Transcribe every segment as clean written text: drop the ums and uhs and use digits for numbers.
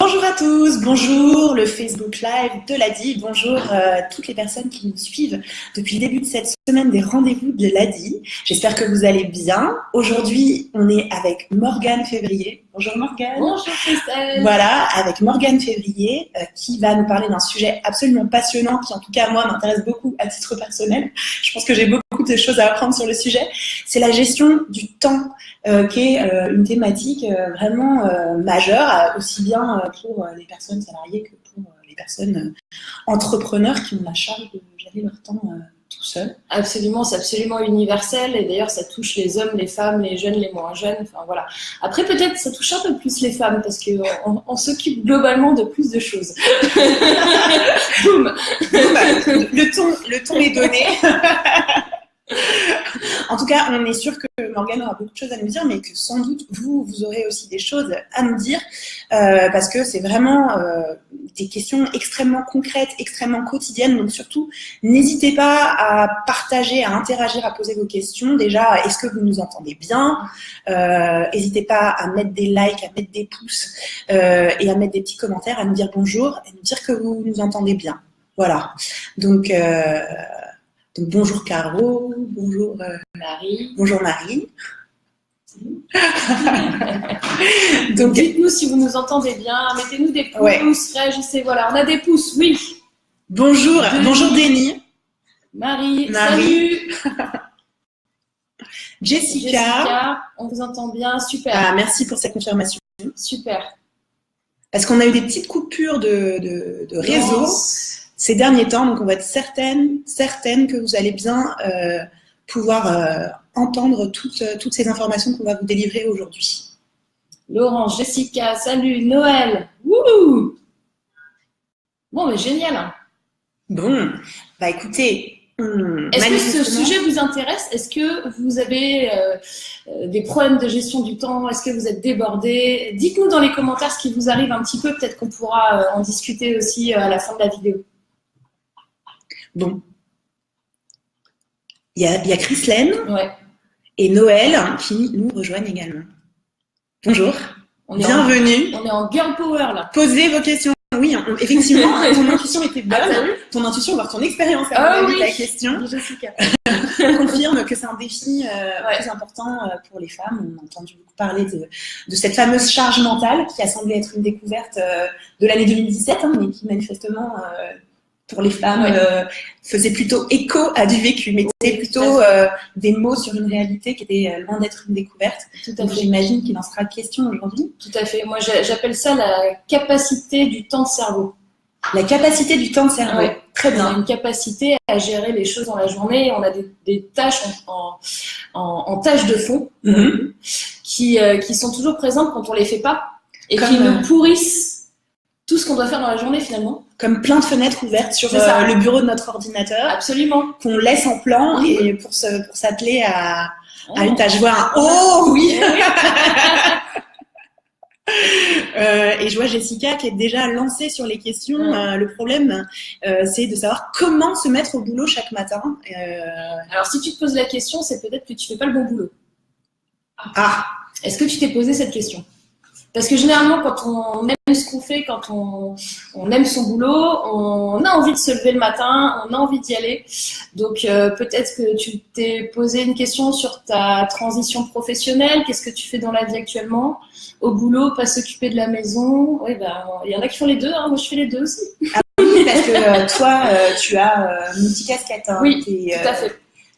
Bonjour à tous, bonjour le Facebook Live de l'ADI, bonjour toutes les personnes qui nous suivent depuis le début de cette semaine des rendez-vous de l'ADI. J'espère que vous allez bien. Aujourd'hui, on est avec Morgane Février. Bonjour Morgane. Bonjour Christelle. Voilà, avec Morgane Février qui va nous parler d'un sujet absolument passionnant qui en tout cas moi m'intéresse beaucoup à titre personnel. Je pense que j'ai beaucoup de choses à apprendre sur le sujet. C'est la gestion du temps qui est une thématique vraiment majeure, aussi bien pour les personnes salariées que pour les personnes entrepreneurs qui ont la charge de gérer leur temps tout seul. Absolument, c'est absolument universel et d'ailleurs ça touche les hommes, les femmes, les jeunes, les moins jeunes, enfin voilà. Après peut-être ça touche un peu plus les femmes parce qu'on s'occupe globalement de plus de choses. Boum. Le ton est donné. En tout cas, on est sûr que Morgane aura beaucoup de choses à nous dire, mais que sans doute vous aurez aussi des choses à nous dire, parce que c'est vraiment des questions extrêmement concrètes, extrêmement quotidiennes. Donc surtout, n'hésitez pas à partager, à interagir, à poser vos questions. Déjà, est-ce que vous nous entendez bien? N'hésitez pas à mettre des likes, à mettre des pouces et à mettre des petits commentaires, à nous dire bonjour, et nous dire que vous nous entendez bien. Voilà. Donc bonjour Caro, bonjour Marie. Bonjour Marie. Donc dites-nous si vous nous entendez bien, mettez-nous des pouces, réagissez, voilà, on a des pouces, oui. Bonjour Denis. Marie. Salut. Jessica, on vous entend bien, super. Ah, merci pour cette confirmation. Super. Parce qu'on a eu des petites coupures de réseau ces derniers temps, donc on va être certaine que vous allez bien pouvoir entendre toutes ces informations qu'on va vous délivrer aujourd'hui. Laurent, Jessica, salut, Noël, wouhou. Bon, mais génial. Hein. Bon, bah écoutez, est-ce que ce sujet vous intéresse? Est-ce que vous avez des problèmes de gestion du temps? Est-ce que vous êtes débordé? Dites-nous dans les commentaires ce qui vous arrive un petit peu, peut-être qu'on pourra en discuter aussi à la fin de la vidéo. Bon, il y a Christelaine et Noël qui nous rejoignent également. Bonjour, bienvenue. On est en girl power là. Posez vos questions. Oui, effectivement, ton intuition était bonne. Ton intuition, voire ton expérience à ta question. Jessica. Confirme que c'est un défi très important pour les femmes. On a entendu beaucoup parler de cette fameuse charge mentale qui a semblé être une découverte de l'année 2017, mais qui manifestement... pour les femmes, faisait plutôt écho à du vécu, mais c'était plutôt des mots sur une réalité qui était loin d'être une découverte. Tout à fait. J'imagine qu'il en sera question aujourd'hui. Tout à fait. Moi, j'appelle ça la capacité du temps de cerveau. La capacité du temps de cerveau. Ouais. Très bien. On a une capacité à gérer les choses dans la journée. On a des tâches en tâches de fond qui sont toujours présentes quand on les fait pas et qui nous pourrissent tout ce qu'on doit faire dans la journée finalement. Comme plein de fenêtres ouvertes sur le bureau de notre ordinateur. Absolument. Qu'on laisse en plan et pour s'atteler à une tâche. Je vois un « Oh oui !» Et je vois Jessica qui est déjà lancée sur les questions. Le problème, c'est de savoir comment se mettre au boulot chaque matin. Alors si tu te poses la question, c'est peut-être que tu fais pas le bon boulot. Ah. Est-ce que tu t'es posé cette question? Parce que généralement, quand on aime ce qu'on fait, quand on aime son boulot, on a envie de se lever le matin, on a envie d'y aller. Donc, peut-être que tu t'es posé une question sur ta transition professionnelle. Qu'est-ce que tu fais dans la vie actuellement? Au boulot, pas s'occuper de la maison. Oui, il y en a qui font les deux. Hein. Moi, je fais les deux aussi. Ah oui, parce que toi, tu as multicasquette. Hein. Oui, tout à fait.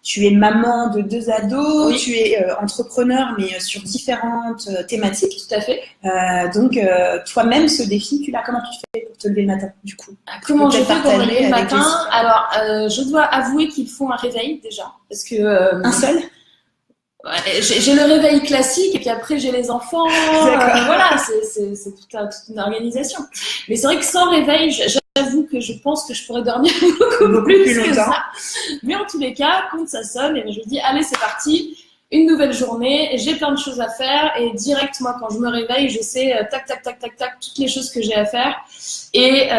Tu es maman de 2 ados, tu es entrepreneur, mais sur différentes thématiques. Tout à fait. Donc, toi-même, ce défi, comment tu fais pour te lever le matin, du coup? Comment je fais pour me lever le matin? Alors, je dois avouer qu'ils font un réveil, déjà. Parce que, un seul? J'ai le réveil classique, et puis après, j'ai les enfants. Voilà, c'est toute une organisation. Mais c'est vrai que sans réveil, j'avoue que je pense que je pourrais dormir beaucoup plus longtemps. Que ça. Mais en tous les cas, quand ça sonne, et je me dis, allez, c'est parti, une nouvelle journée, j'ai plein de choses à faire, et direct, moi, quand je me réveille, je sais, tac, toutes les choses que j'ai à faire, et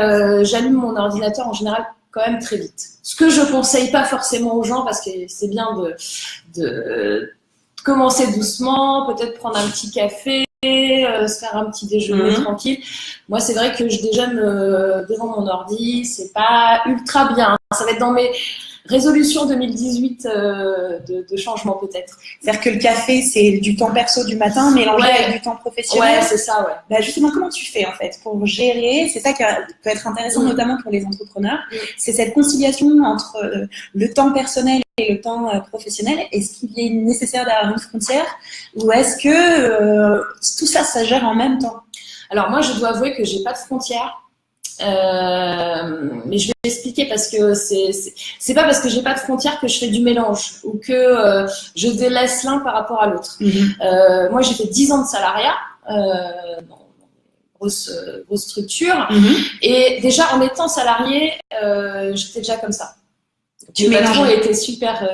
j'allume mon ordinateur en général quand même très vite. Ce que je conseille pas forcément aux gens, parce que c'est bien de commencer doucement, peut-être prendre un petit café, se faire un petit déjeuner tranquille. Moi, c'est vrai que je déjeune devant mon ordi, c'est pas ultra bien. Ça va être dans mes résolutions 2018 de changement peut-être. C'est-à-dire que le café, c'est du temps perso du matin mélangé avec du temps professionnel. Ouais, c'est ça, ouais. Bah justement, comment tu fais en fait pour gérer? C'est ça qui peut être intéressant, notamment pour les entrepreneurs. C'est cette conciliation entre le temps personnel et le temps professionnel. Est-ce qu'il est nécessaire d'avoir une frontière ou est-ce que tout ça, ça gère en même temps? Alors moi, je dois avouer que j'ai pas de frontière. Mais je vais expliquer parce que c'est pas parce que j'ai pas de frontières que je fais du mélange ou que je délaisse l'un par rapport à l'autre. Moi, j'ai fait 10 ans de salariat dans grosse structure et déjà en étant salarié, j'étais déjà comme ça. Le patron était super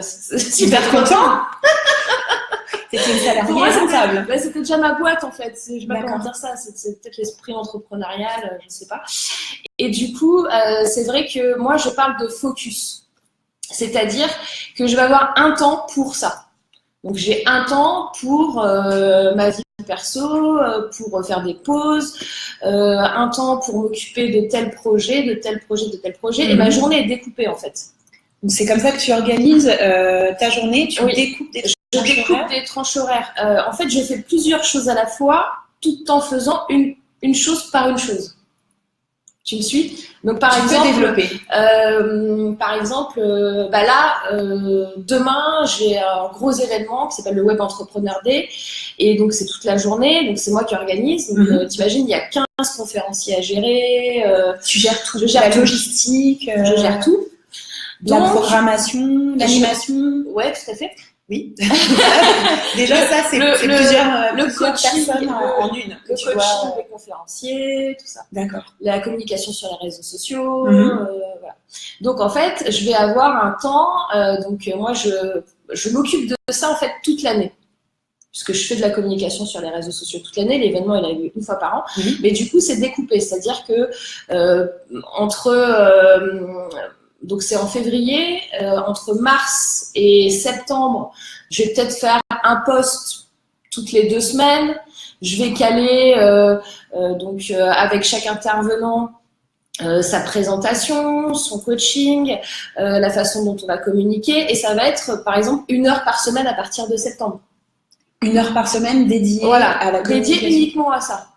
content. C'était une salariée rentable. C'était déjà ma boîte en fait. Je sais pas comment dire ça. C'est peut-être l'esprit entrepreneurial, je sais pas. Et du coup, c'est vrai que moi, je parle de focus. C'est-à-dire que je vais avoir un temps pour ça. Donc, j'ai un temps pour ma vie perso, pour faire des pauses, un temps pour m'occuper de tel projet, de tel projet, de tel projet. Et ma journée est découpée en fait. Donc, c'est comme ça que tu organises ta journée. Tu découpes des Je découpe des tranches horaires. En fait, je fais plusieurs choses à la fois, tout en faisant une chose par une chose. Tu me suis? Donc, par exemple, demain, j'ai un gros événement qui s'appelle le Web Entrepreneur Day. Et donc, c'est toute la journée. Donc, c'est moi qui organise. Donc, t'imagines, il y a 15 conférenciers à gérer. Tu gères tout. Je gère la logistique. Je gère tout. Donc, la programmation, l'animation. Ouais, tout à fait. Oui. Déjà, ça, c'est plusieurs personnes en une. Le coaching, les conférenciers, tout ça. D'accord. La communication sur les réseaux sociaux. Voilà. Donc, en fait, je vais avoir un temps. Moi, je m'occupe de ça, en fait, toute l'année. Puisque je fais de la communication sur les réseaux sociaux toute l'année. L'événement, il a lieu une fois par an. Mais du coup, c'est découpé. C'est-à-dire que donc c'est en février, entre mars et septembre, je vais peut-être faire un post toutes les 2 semaines. Je vais caler avec chaque intervenant sa présentation, son coaching, la façon dont on va communiquer. Et ça va être par exemple 1 heure par semaine à partir de septembre. 1 heure par semaine dédiée à la communication. Dédiée uniquement à ça.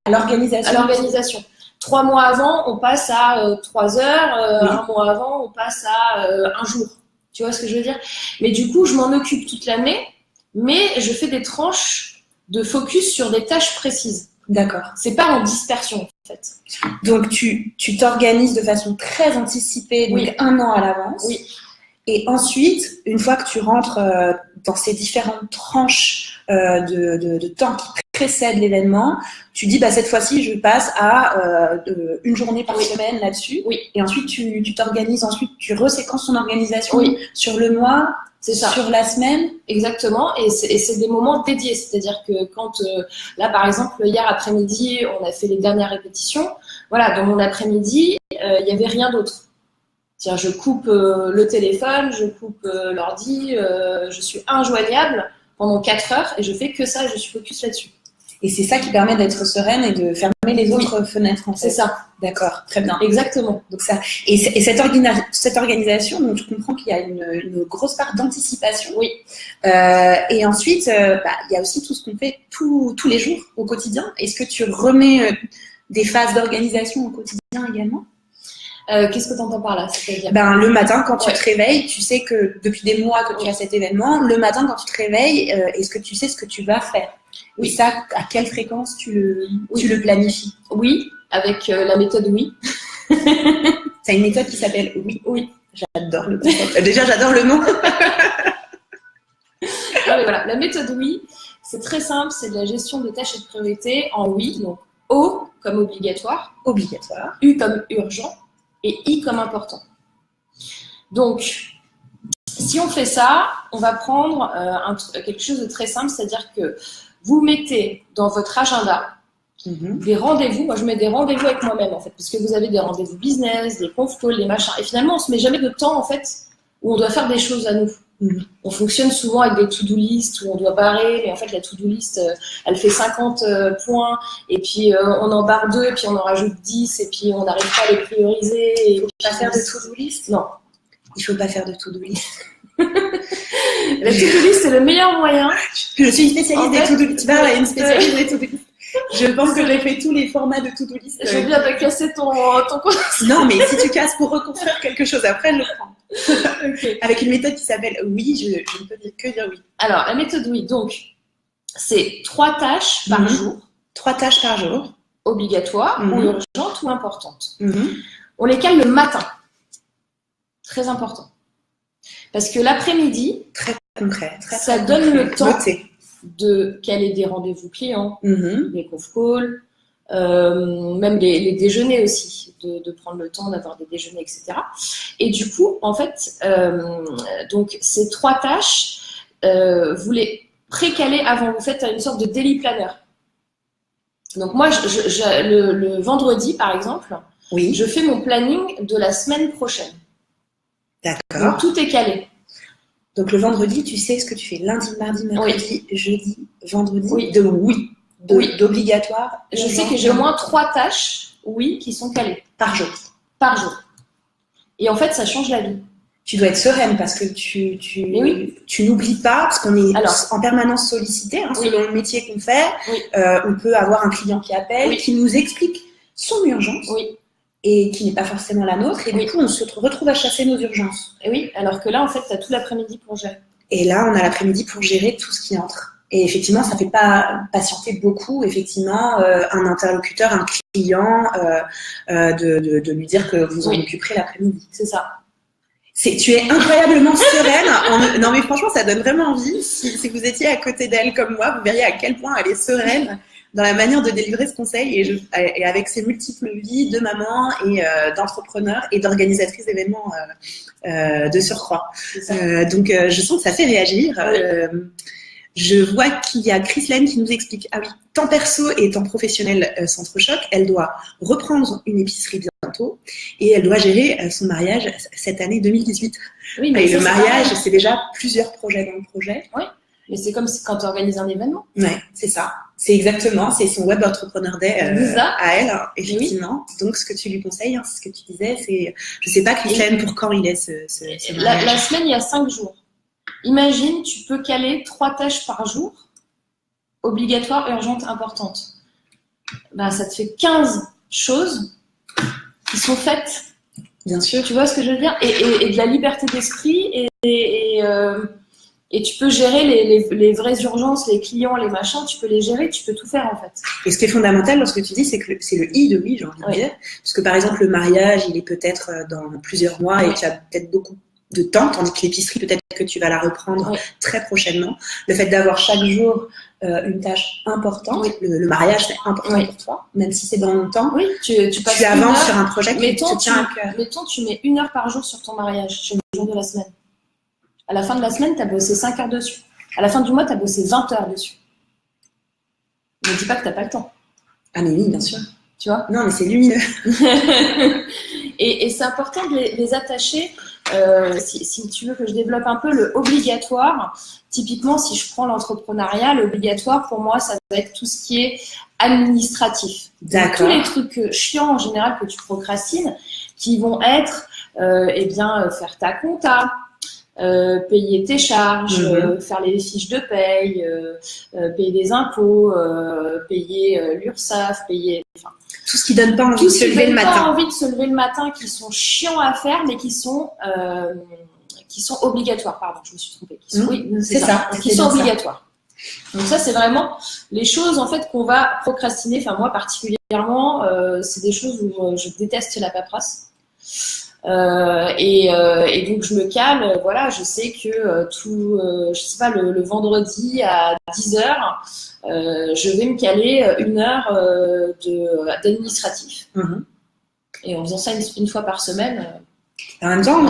À l'organisation. À l'organisation. 3 mois avant, on passe à 3 heures. 1 mois avant, on passe à 1 jour. Tu vois ce que je veux dire? Mais du coup, je m'en occupe toute l'année, mais je fais des tranches de focus sur des tâches précises. D'accord. C'est pas en dispersion, en fait. Donc, tu t'organises de façon très anticipée, donc 1 an à l'avance. Oui. Et ensuite, une fois que tu rentres dans ces différentes tranches de temps qui précèdent l'événement, tu dis cette fois-ci je passe à 1 journée par semaine là-dessus. Oui. Et ensuite tu t'organises, ensuite tu reséquences ton organisation sur le mois, c'est ça. Sur la semaine. Exactement. Et c'est des moments dédiés. C'est-à-dire que quand là par exemple hier après-midi on a fait les dernières répétitions. Voilà, dans mon après-midi il n'y avait rien d'autre. Je coupe le téléphone, je coupe l'ordi, je suis injoignable pendant 4 heures et je fais que ça, je suis focus là-dessus. Et c'est ça qui permet d'être sereine et de fermer les autres fenêtres en fait. C'est ça. D'accord, très bien. Exactement. Donc ça, et cette organisation, donc je comprends qu'il y a une grosse part d'anticipation. Oui. Et ensuite, il y a aussi tout ce qu'on fait tous les jours au quotidien. Est-ce que tu remets des phases d'organisation au quotidien également? Qu'est-ce que tu entends par là? C'est-à-dire le matin, quand tu te réveilles, tu sais que depuis des mois que tu as cet événement, le matin, quand tu te réveilles, est-ce que tu sais ce que tu vas faire? Oui. Et ça, à quelle fréquence tu le planifies? Oui, avec la méthode oui. C'est une méthode qui s'appelle oui. Oui. J'adore le concept. Déjà, j'adore le nom. Voilà. La méthode oui, c'est très simple, c'est de la gestion de tâches et de priorités en oui. Donc O comme obligatoire. Obligatoire. U comme urgent. Et I comme important. Donc, si on fait ça, on va prendre quelque chose de très simple, c'est-à-dire que vous mettez dans votre agenda des rendez-vous. Moi, je mets des rendez-vous avec moi-même, en fait, parce que vous avez des rendez-vous business, des conf calls, des machins. Et finalement, on se met jamais de temps, en fait, où on doit faire des choses à nous. On fonctionne souvent avec des to-do list où on doit barrer, mais en fait la to-do list, elle fait 50 points, et puis on en barre 2, et puis on en rajoute 10, et puis on n'arrive pas à les prioriser. Il ne faut pas faire de to-do list? Non. Il ne faut pas faire de to-do list. La to-do list, c'est le meilleur moyen. Je suis une spécialiste des to-do list. Tu vas une spécialiste des to-do list. Je pense que j'ai fait tous les formats de to-do list. Je viens de casser ton concept. Non, mais si tu casses pour reconstruire quelque chose après, je le prends. Okay. Avec une méthode qui s'appelle oui, je ne peux dire que dire oui. Alors, la méthode oui, donc, c'est 3 tâches par jour. 3 tâches par jour. Obligatoires ou urgentes ou importantes. On les cale le matin. Très important. Parce que l'après-midi, très concret, ça donne le temps de caler des rendez-vous clients, des conf calls, même les déjeuners aussi, de prendre le temps d'avoir des déjeuners, etc. Et du coup, en fait, donc ces 3 tâches, vous les précalez avant, vous faites une sorte de daily planner. Donc moi, le vendredi, par exemple, je fais mon planning de la semaine prochaine. D'accord. Donc tout est calé. Donc le vendredi, tu sais ce que tu fais lundi, mardi, mercredi, jeudi, vendredi, d'obligatoire. Je sais que j'ai au moins 3 tâches, qui sont calées. Par jour. Par jour. Et en fait, ça change la vie. Tu dois être sereine parce que tu n'oublies pas, parce qu'on est en permanence sollicité, selon le métier qu'on fait. On peut avoir un client qui appelle, qui nous explique son urgence. Et qui n'est pas forcément la nôtre, et du coup, on se retrouve à chasser nos urgences. Et oui, alors que là, en fait, tu as tout l'après-midi pour gérer. Et là, on a l'après-midi pour gérer tout ce qui entre. Et effectivement, ça ne fait pas patienter beaucoup, effectivement, un interlocuteur, un client, de lui dire que vous en occuperez l'après-midi. C'est ça. Tu es incroyablement sereine. Non, mais franchement, ça donne vraiment envie. Si vous étiez à côté d'elle comme moi, vous verriez à quel point elle est sereine dans la manière de délivrer ce conseil et avec ses multiples vies de maman et d'entrepreneur et d'organisatrice d'événements de surcroît. Donc, je sens que ça fait réagir. Je vois qu'il y a Chrislaine qui nous explique, temps perso et temps professionnel s'entrechoquent. Elle doit reprendre une épicerie bientôt et elle doit gérer son mariage cette année 2018. Oui, mais et le mariage, c'est déjà plusieurs projets dans le projet. Oui. Mais c'est comme quand tu organises un événement. Ouais, c'est ça. C'est exactement, c'est son Web Entrepreneur Day à elle, effectivement. Donc, ce que tu lui conseilles, c'est ce que tu disais, c'est, je sais pas, Chrislaine, pour quand il est ce la semaine, il y a 5 jours. Imagine, tu peux caler 3 tâches par jour, obligatoires, urgentes, importantes. Ça te fait 15 choses qui sont faites. Bien sûr. Tu vois ce que je veux dire, et de la liberté d'esprit et tu peux gérer les vraies urgences, les clients, les machins, tu peux les gérer, tu peux tout faire en fait. Et ce qui est fondamental dans ce que tu dis, c'est que c'est le I de oui, j'ai envie de dire. Parce que par exemple, le mariage, il est peut-être dans plusieurs mois et tu as peut-être beaucoup de temps, tandis que l'épicerie, peut-être que tu vas la reprendre très prochainement. Le fait d'avoir chaque jour une tâche importante, le mariage, c'est important pour toi, même si c'est dans longtemps. Oui, tu avances sur un projet qui te tient à cœur. Mettons, tu mets 1 heure par jour sur ton mariage, sur le jour de la semaine. À la fin de la semaine, tu as bossé 5 heures dessus. À la fin du mois, tu as bossé 20 heures dessus. Ne dis pas que tu n'as pas le temps. Ah mais oui, bien sûr. Tu vois ? Non, mais c'est lumineux. et c'est important de les attacher. Si tu veux que je développe un peu le obligatoire, typiquement, si je prends l'entrepreneuriat, l'obligatoire, pour moi, ça va être tout ce qui est administratif. D'accord. Tous les trucs chiants, en général, que tu procrastines, qui vont être, faire ta compta, payer tes charges, faire les fiches de paye, payer des impôts, payer l'URSSAF, payer... Tout ce qui donne pas envie de se lever le matin. Pas envie de se lever le matin, qui sont chiants à faire, mais qui sont obligatoires. Pardon, je me suis trompée. Oui, c'est ça. Qui sont obligatoires. Donc ça, c'est vraiment les choses en fait qu'on va procrastiner. Enfin moi particulièrement, c'est des choses où je déteste la paperasse. Et donc je me cale, voilà, je sais que je sais pas, le vendredi à 10h, je vais me caler 1 heure d'administratif. Et en faisant ça une fois par semaine. En même temps,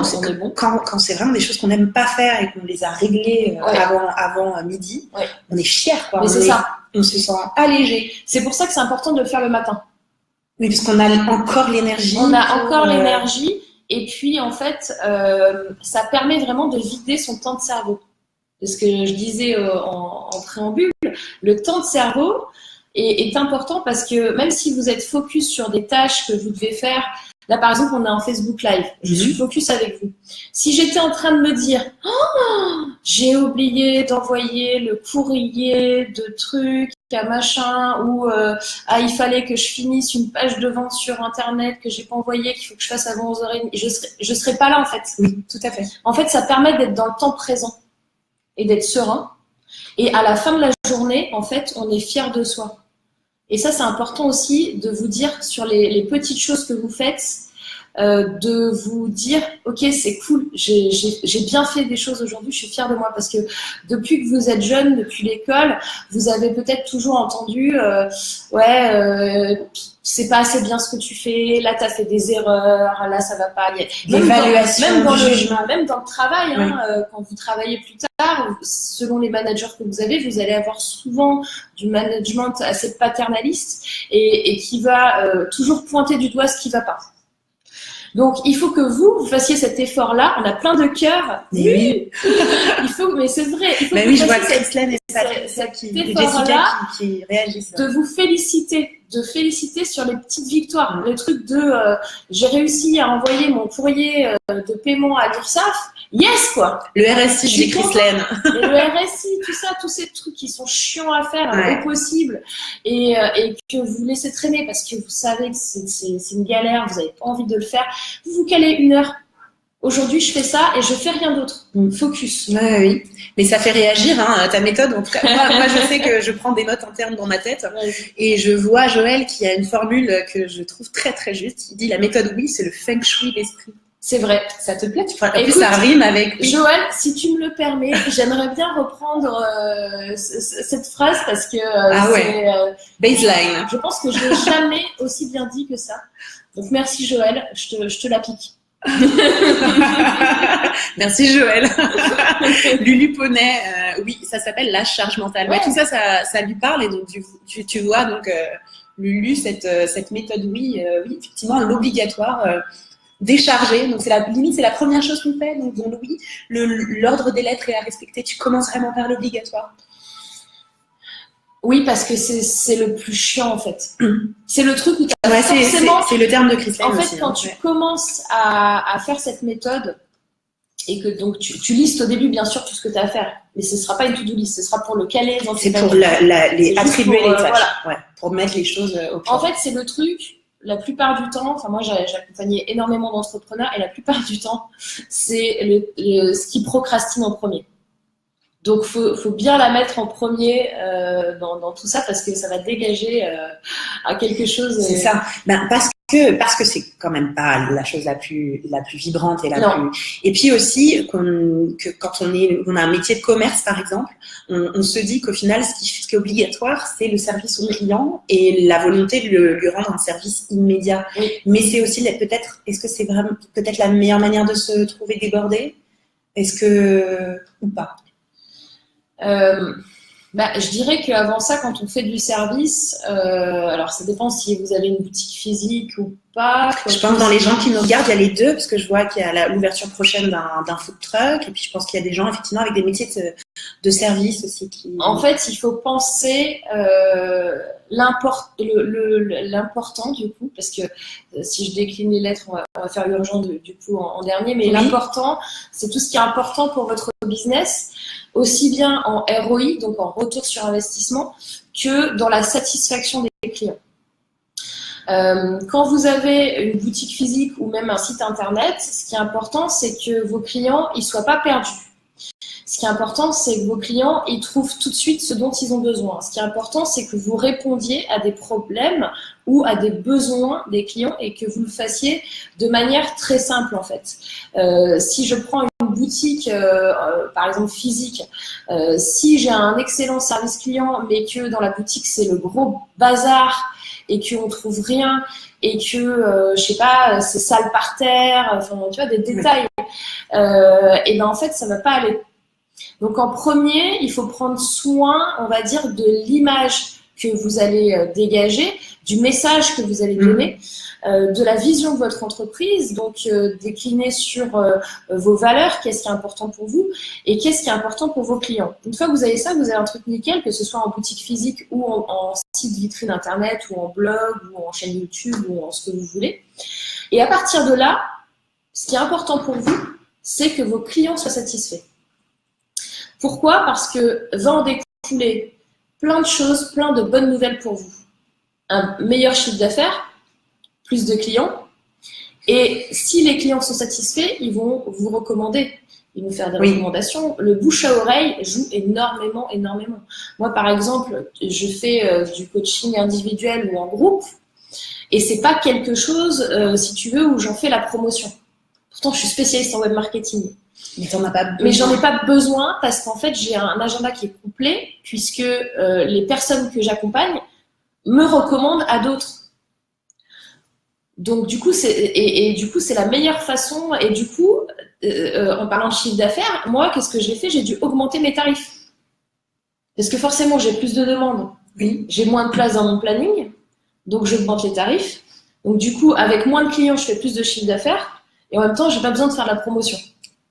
quand c'est vraiment des choses qu'on n'aime pas faire et qu'on les a réglées avant midi, on est fiers, quoi. Mais c'est ça. On se sent allégé. C'est pour ça que c'est important de le faire le matin. Oui, parce qu'on a encore l'énergie. On a encore l'énergie. Et puis, en fait, ça permet vraiment de vider son temps de cerveau. De ce que je disais en préambule, le temps de cerveau est important parce que même si vous êtes focus sur des tâches que vous devez faire, là, par exemple, on est en Facebook Live, je suis focus avec vous. Si j'étais en train de me dire « Oh, j'ai oublié d'envoyer le courrier de trucs à machin » ou il fallait que je finisse une page de vente sur Internet que j'ai pas envoyée, qu'il faut que je fasse avant 11h30 », je serais pas là, en fait. Oui, tout à fait. En fait, ça permet d'être dans le temps présent et d'être serein. Et à la fin de la journée, en fait, on est fier de soi. Et ça, c'est important aussi de vous dire sur les petites choses que vous faites, de vous dire, ok, c'est cool, j'ai bien fait des choses aujourd'hui, je suis fière de moi, parce que depuis que vous êtes jeune, depuis l'école, vous avez peut-être toujours entendu, c'est pas assez bien ce que tu fais, là t'as fait des erreurs, là ça va pas. L'évaluation, même dans le travail, oui. Quand vous travaillez plus tard, selon les managers que vous allez avoir souvent du management assez paternaliste et qui va toujours pointer du doigt ce qui va pas. Donc, il faut que vous fassiez cet effort-là. On a plein de cœurs. Oui. Mais c'est vrai. Il faut que je vois que Christine et Jessica qui réagissent. De vous féliciter sur les petites victoires. Le truc de j'ai réussi à envoyer mon courrier de paiement à l'URSSAF. Yes, quoi. Le RSI, j'ai Christine. Le RSI, tout ça, tous ces trucs qui sont chiants à faire au possible et que vous laissez traîner parce que vous savez que c'est une galère, vous n'avez pas envie de le faire. Vous calez 1 heure. Aujourd'hui, je fais ça et je fais rien d'autre. Focus. Oui. Mais ça fait réagir, ta méthode. En tout cas, moi, je sais que je prends des notes internes dans ma tête et je vois Joël qui a une formule que je trouve très, très juste. Il dit la méthode oui, c'est le feng shui d'esprit. C'est vrai. Ça te plaît? Écoute, ça rime avec. Joël, si tu me le permets, j'aimerais bien reprendre cette phrase parce que c'est baseline. Je pense que je n'ai jamais aussi bien dit que ça. Donc merci Joël, je te la pique. Merci Joël. Lulu Poney, oui, ça s'appelle la charge mentale. Ouais. Tout ça, ça lui parle et donc tu vois donc Lulu cette méthode oui, effectivement l'obligatoire. Décharger, donc c'est la première chose qu'on fait, donc oui, l'ordre des lettres est à respecter, tu commences vraiment par l'obligatoire. Oui, parce que c'est le plus chiant en fait. C'est le truc où tu as forcément... C'est le terme de Christine en fait, aussi, quand tu commences à faire cette méthode et que donc tu listes au début bien sûr tout ce que tu as à faire, mais ce ne sera pas une to-do list, ce sera pour le caler dans c'est pour les attribuer les tâches, pour mettre les choses au clair. En fait, c'est le truc... La plupart du temps, enfin moi j'ai accompagné énormément d'entrepreneurs et la plupart du temps, c'est ce qui procrastine en premier. Donc faut bien la mettre en premier dans tout ça parce que ça va dégager à quelque chose. C'est ça. Parce que c'est quand même pas la chose la plus vibrante et plus. Et puis aussi que quand on a un métier de commerce par exemple, on se dit qu'au final ce qui est obligatoire c'est le service au client et la volonté de lui rendre un service immédiat. Oui. Mais c'est aussi est-ce que c'est vraiment peut-être la meilleure manière de se trouver débordé? Est-ce que ou pas? Je dirais qu'avant ça, quand on fait du service, alors ça dépend si vous avez une boutique physique ou pas. Je pense dans les gens qui nous regardent, il y a les deux, parce que je vois qu'il y a l'ouverture prochaine d'un food truck, et puis je pense qu'il y a des gens effectivement avec des métiers de service aussi. En fait, il faut penser l'important du coup, parce que si je décline les lettres, on va faire l'urgent du coup en dernier, mais l'important, c'est tout ce qui est important pour votre business, aussi bien en ROI, donc en retour sur investissement, que dans la satisfaction des clients. Quand vous avez une boutique physique ou même un site internet, ce qui est important, c'est que vos clients ils soient pas perdus. Ce qui est important, c'est que vos clients ils trouvent tout de suite ce dont ils ont besoin. Ce qui est important, c'est que vous répondiez à des problèmes ou à des besoins des clients et que vous le fassiez de manière très simple en fait. Si je prends une boutique, par exemple physique, si j'ai un excellent service client, mais que dans la boutique c'est le gros bazar et qu'on trouve rien et que je sais pas, c'est sale par terre, enfin tu vois des détails, et ben en fait ça va pas aller. Donc en premier, il faut prendre soin, on va dire, de l'image que vous allez dégager, du message que vous allez donner, de la vision de votre entreprise, donc décliner sur vos valeurs, qu'est-ce qui est important pour vous et qu'est-ce qui est important pour vos clients. Une fois que vous avez ça, vous avez un truc nickel, que ce soit en boutique physique ou en site vitrine internet ou en blog ou en chaîne YouTube ou en ce que vous voulez. Et à partir de là, ce qui est important pour vous, c'est que vos clients soient satisfaits. Pourquoi? Parce que va en découler plein de choses, plein de bonnes nouvelles pour vous. Un meilleur chiffre d'affaires, plus de clients. Et si les clients sont satisfaits, ils vont vous recommander. Ils vont faire des recommandations. Le bouche à oreille joue énormément. Moi, par exemple, je fais du coaching individuel ou en groupe. Et c'est pas quelque chose, si tu veux, où j'en fais la promotion. Pourtant, je suis spécialiste en web marketing. Mais t'en as pas besoin. Mais j'en ai pas besoin parce qu'en fait, j'ai un agenda qui est complet puisque les personnes que j'accompagne me recommandent à d'autres. Donc du coup, c'est la meilleure façon. Et du coup, en parlant de chiffre d'affaires, moi, qu'est-ce que j'ai fait? J'ai dû augmenter mes tarifs parce que forcément, j'ai plus de demandes. Oui. J'ai moins de place dans mon planning, donc j'augmente les tarifs. Donc du coup, avec moins de clients, je fais plus de chiffre d'affaires et en même temps, j'ai pas besoin de faire de la promotion.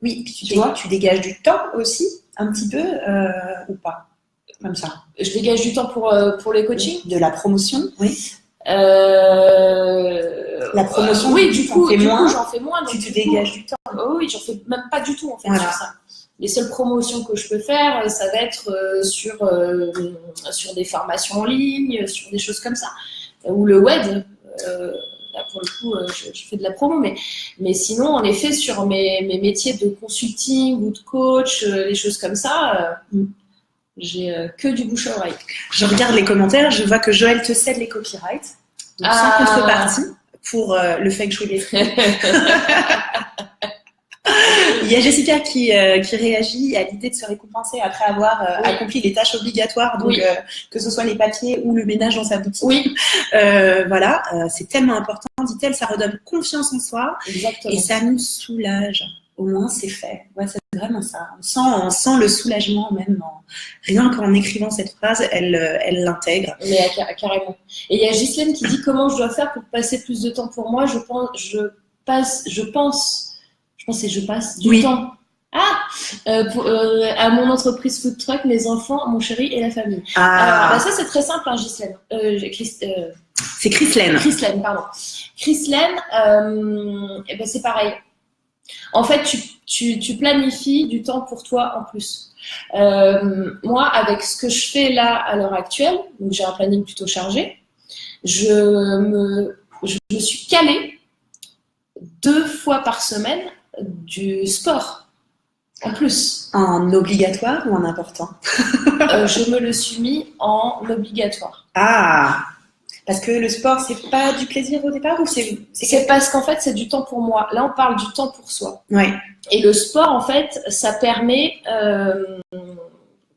Oui, puis tu dégages du temps aussi, un petit peu, ou pas, comme ça. Je dégage du temps pour les coachings. De la promotion, oui. La promotion, oui, du coup, j'en fais moins. Donc tu dégages du temps. Oh, oui, j'en fais même pas du tout en fait Voilà. sur ça. Les seules promotions que je peux faire, ça va être sur des formations en ligne, sur des choses comme ça. Ou le web. Là, pour le coup, je fais de la promo, mais sinon, en effet, sur mes métiers de consulting ou de coach, les choses comme ça, j'ai que du bouche à oreille. Je regarde les commentaires, je vois que Joël te cède les copyrights, donc sans contrepartie, pour le feng shui des fruits. Il y a Jessica qui réagit à l'idée de se récompenser après avoir accompli les tâches obligatoires, donc que ce soit les papiers ou le ménage dans sa boutique. Oui. Voilà, c'est tellement important, dit-elle, ça redonne confiance en soi. Exactement. Et ça nous soulage. Au moins, c'est fait. Ouais, c'est vraiment ça. On sent le soulagement même. Rien qu'en écrivant cette phrase, elle l'intègre. Mais carrément. Et il y a Ghislaine qui dit comment je dois faire pour passer plus de temps pour moi. Je passe du temps à mon entreprise food truck, mes enfants, mon chéri et la famille. Alors, ça c'est très simple, hein, Ghislaine. C'est Chrislaine. Chrislaine, pardon. Chrislaine, c'est pareil. En fait, tu planifies du temps pour toi en plus. Moi, avec ce que je fais là à l'heure actuelle, donc j'ai un planning plutôt chargé, je me suis calée 2 fois par semaine du sport en plus. En obligatoire ou en important? Je me le suis mis en obligatoire. Ah, parce que le sport, c'est pas du plaisir au départ ou c'est parce qu'en fait, c'est du temps pour moi. Là, on parle du temps pour soi. Ouais. Et le sport, en fait, ça permet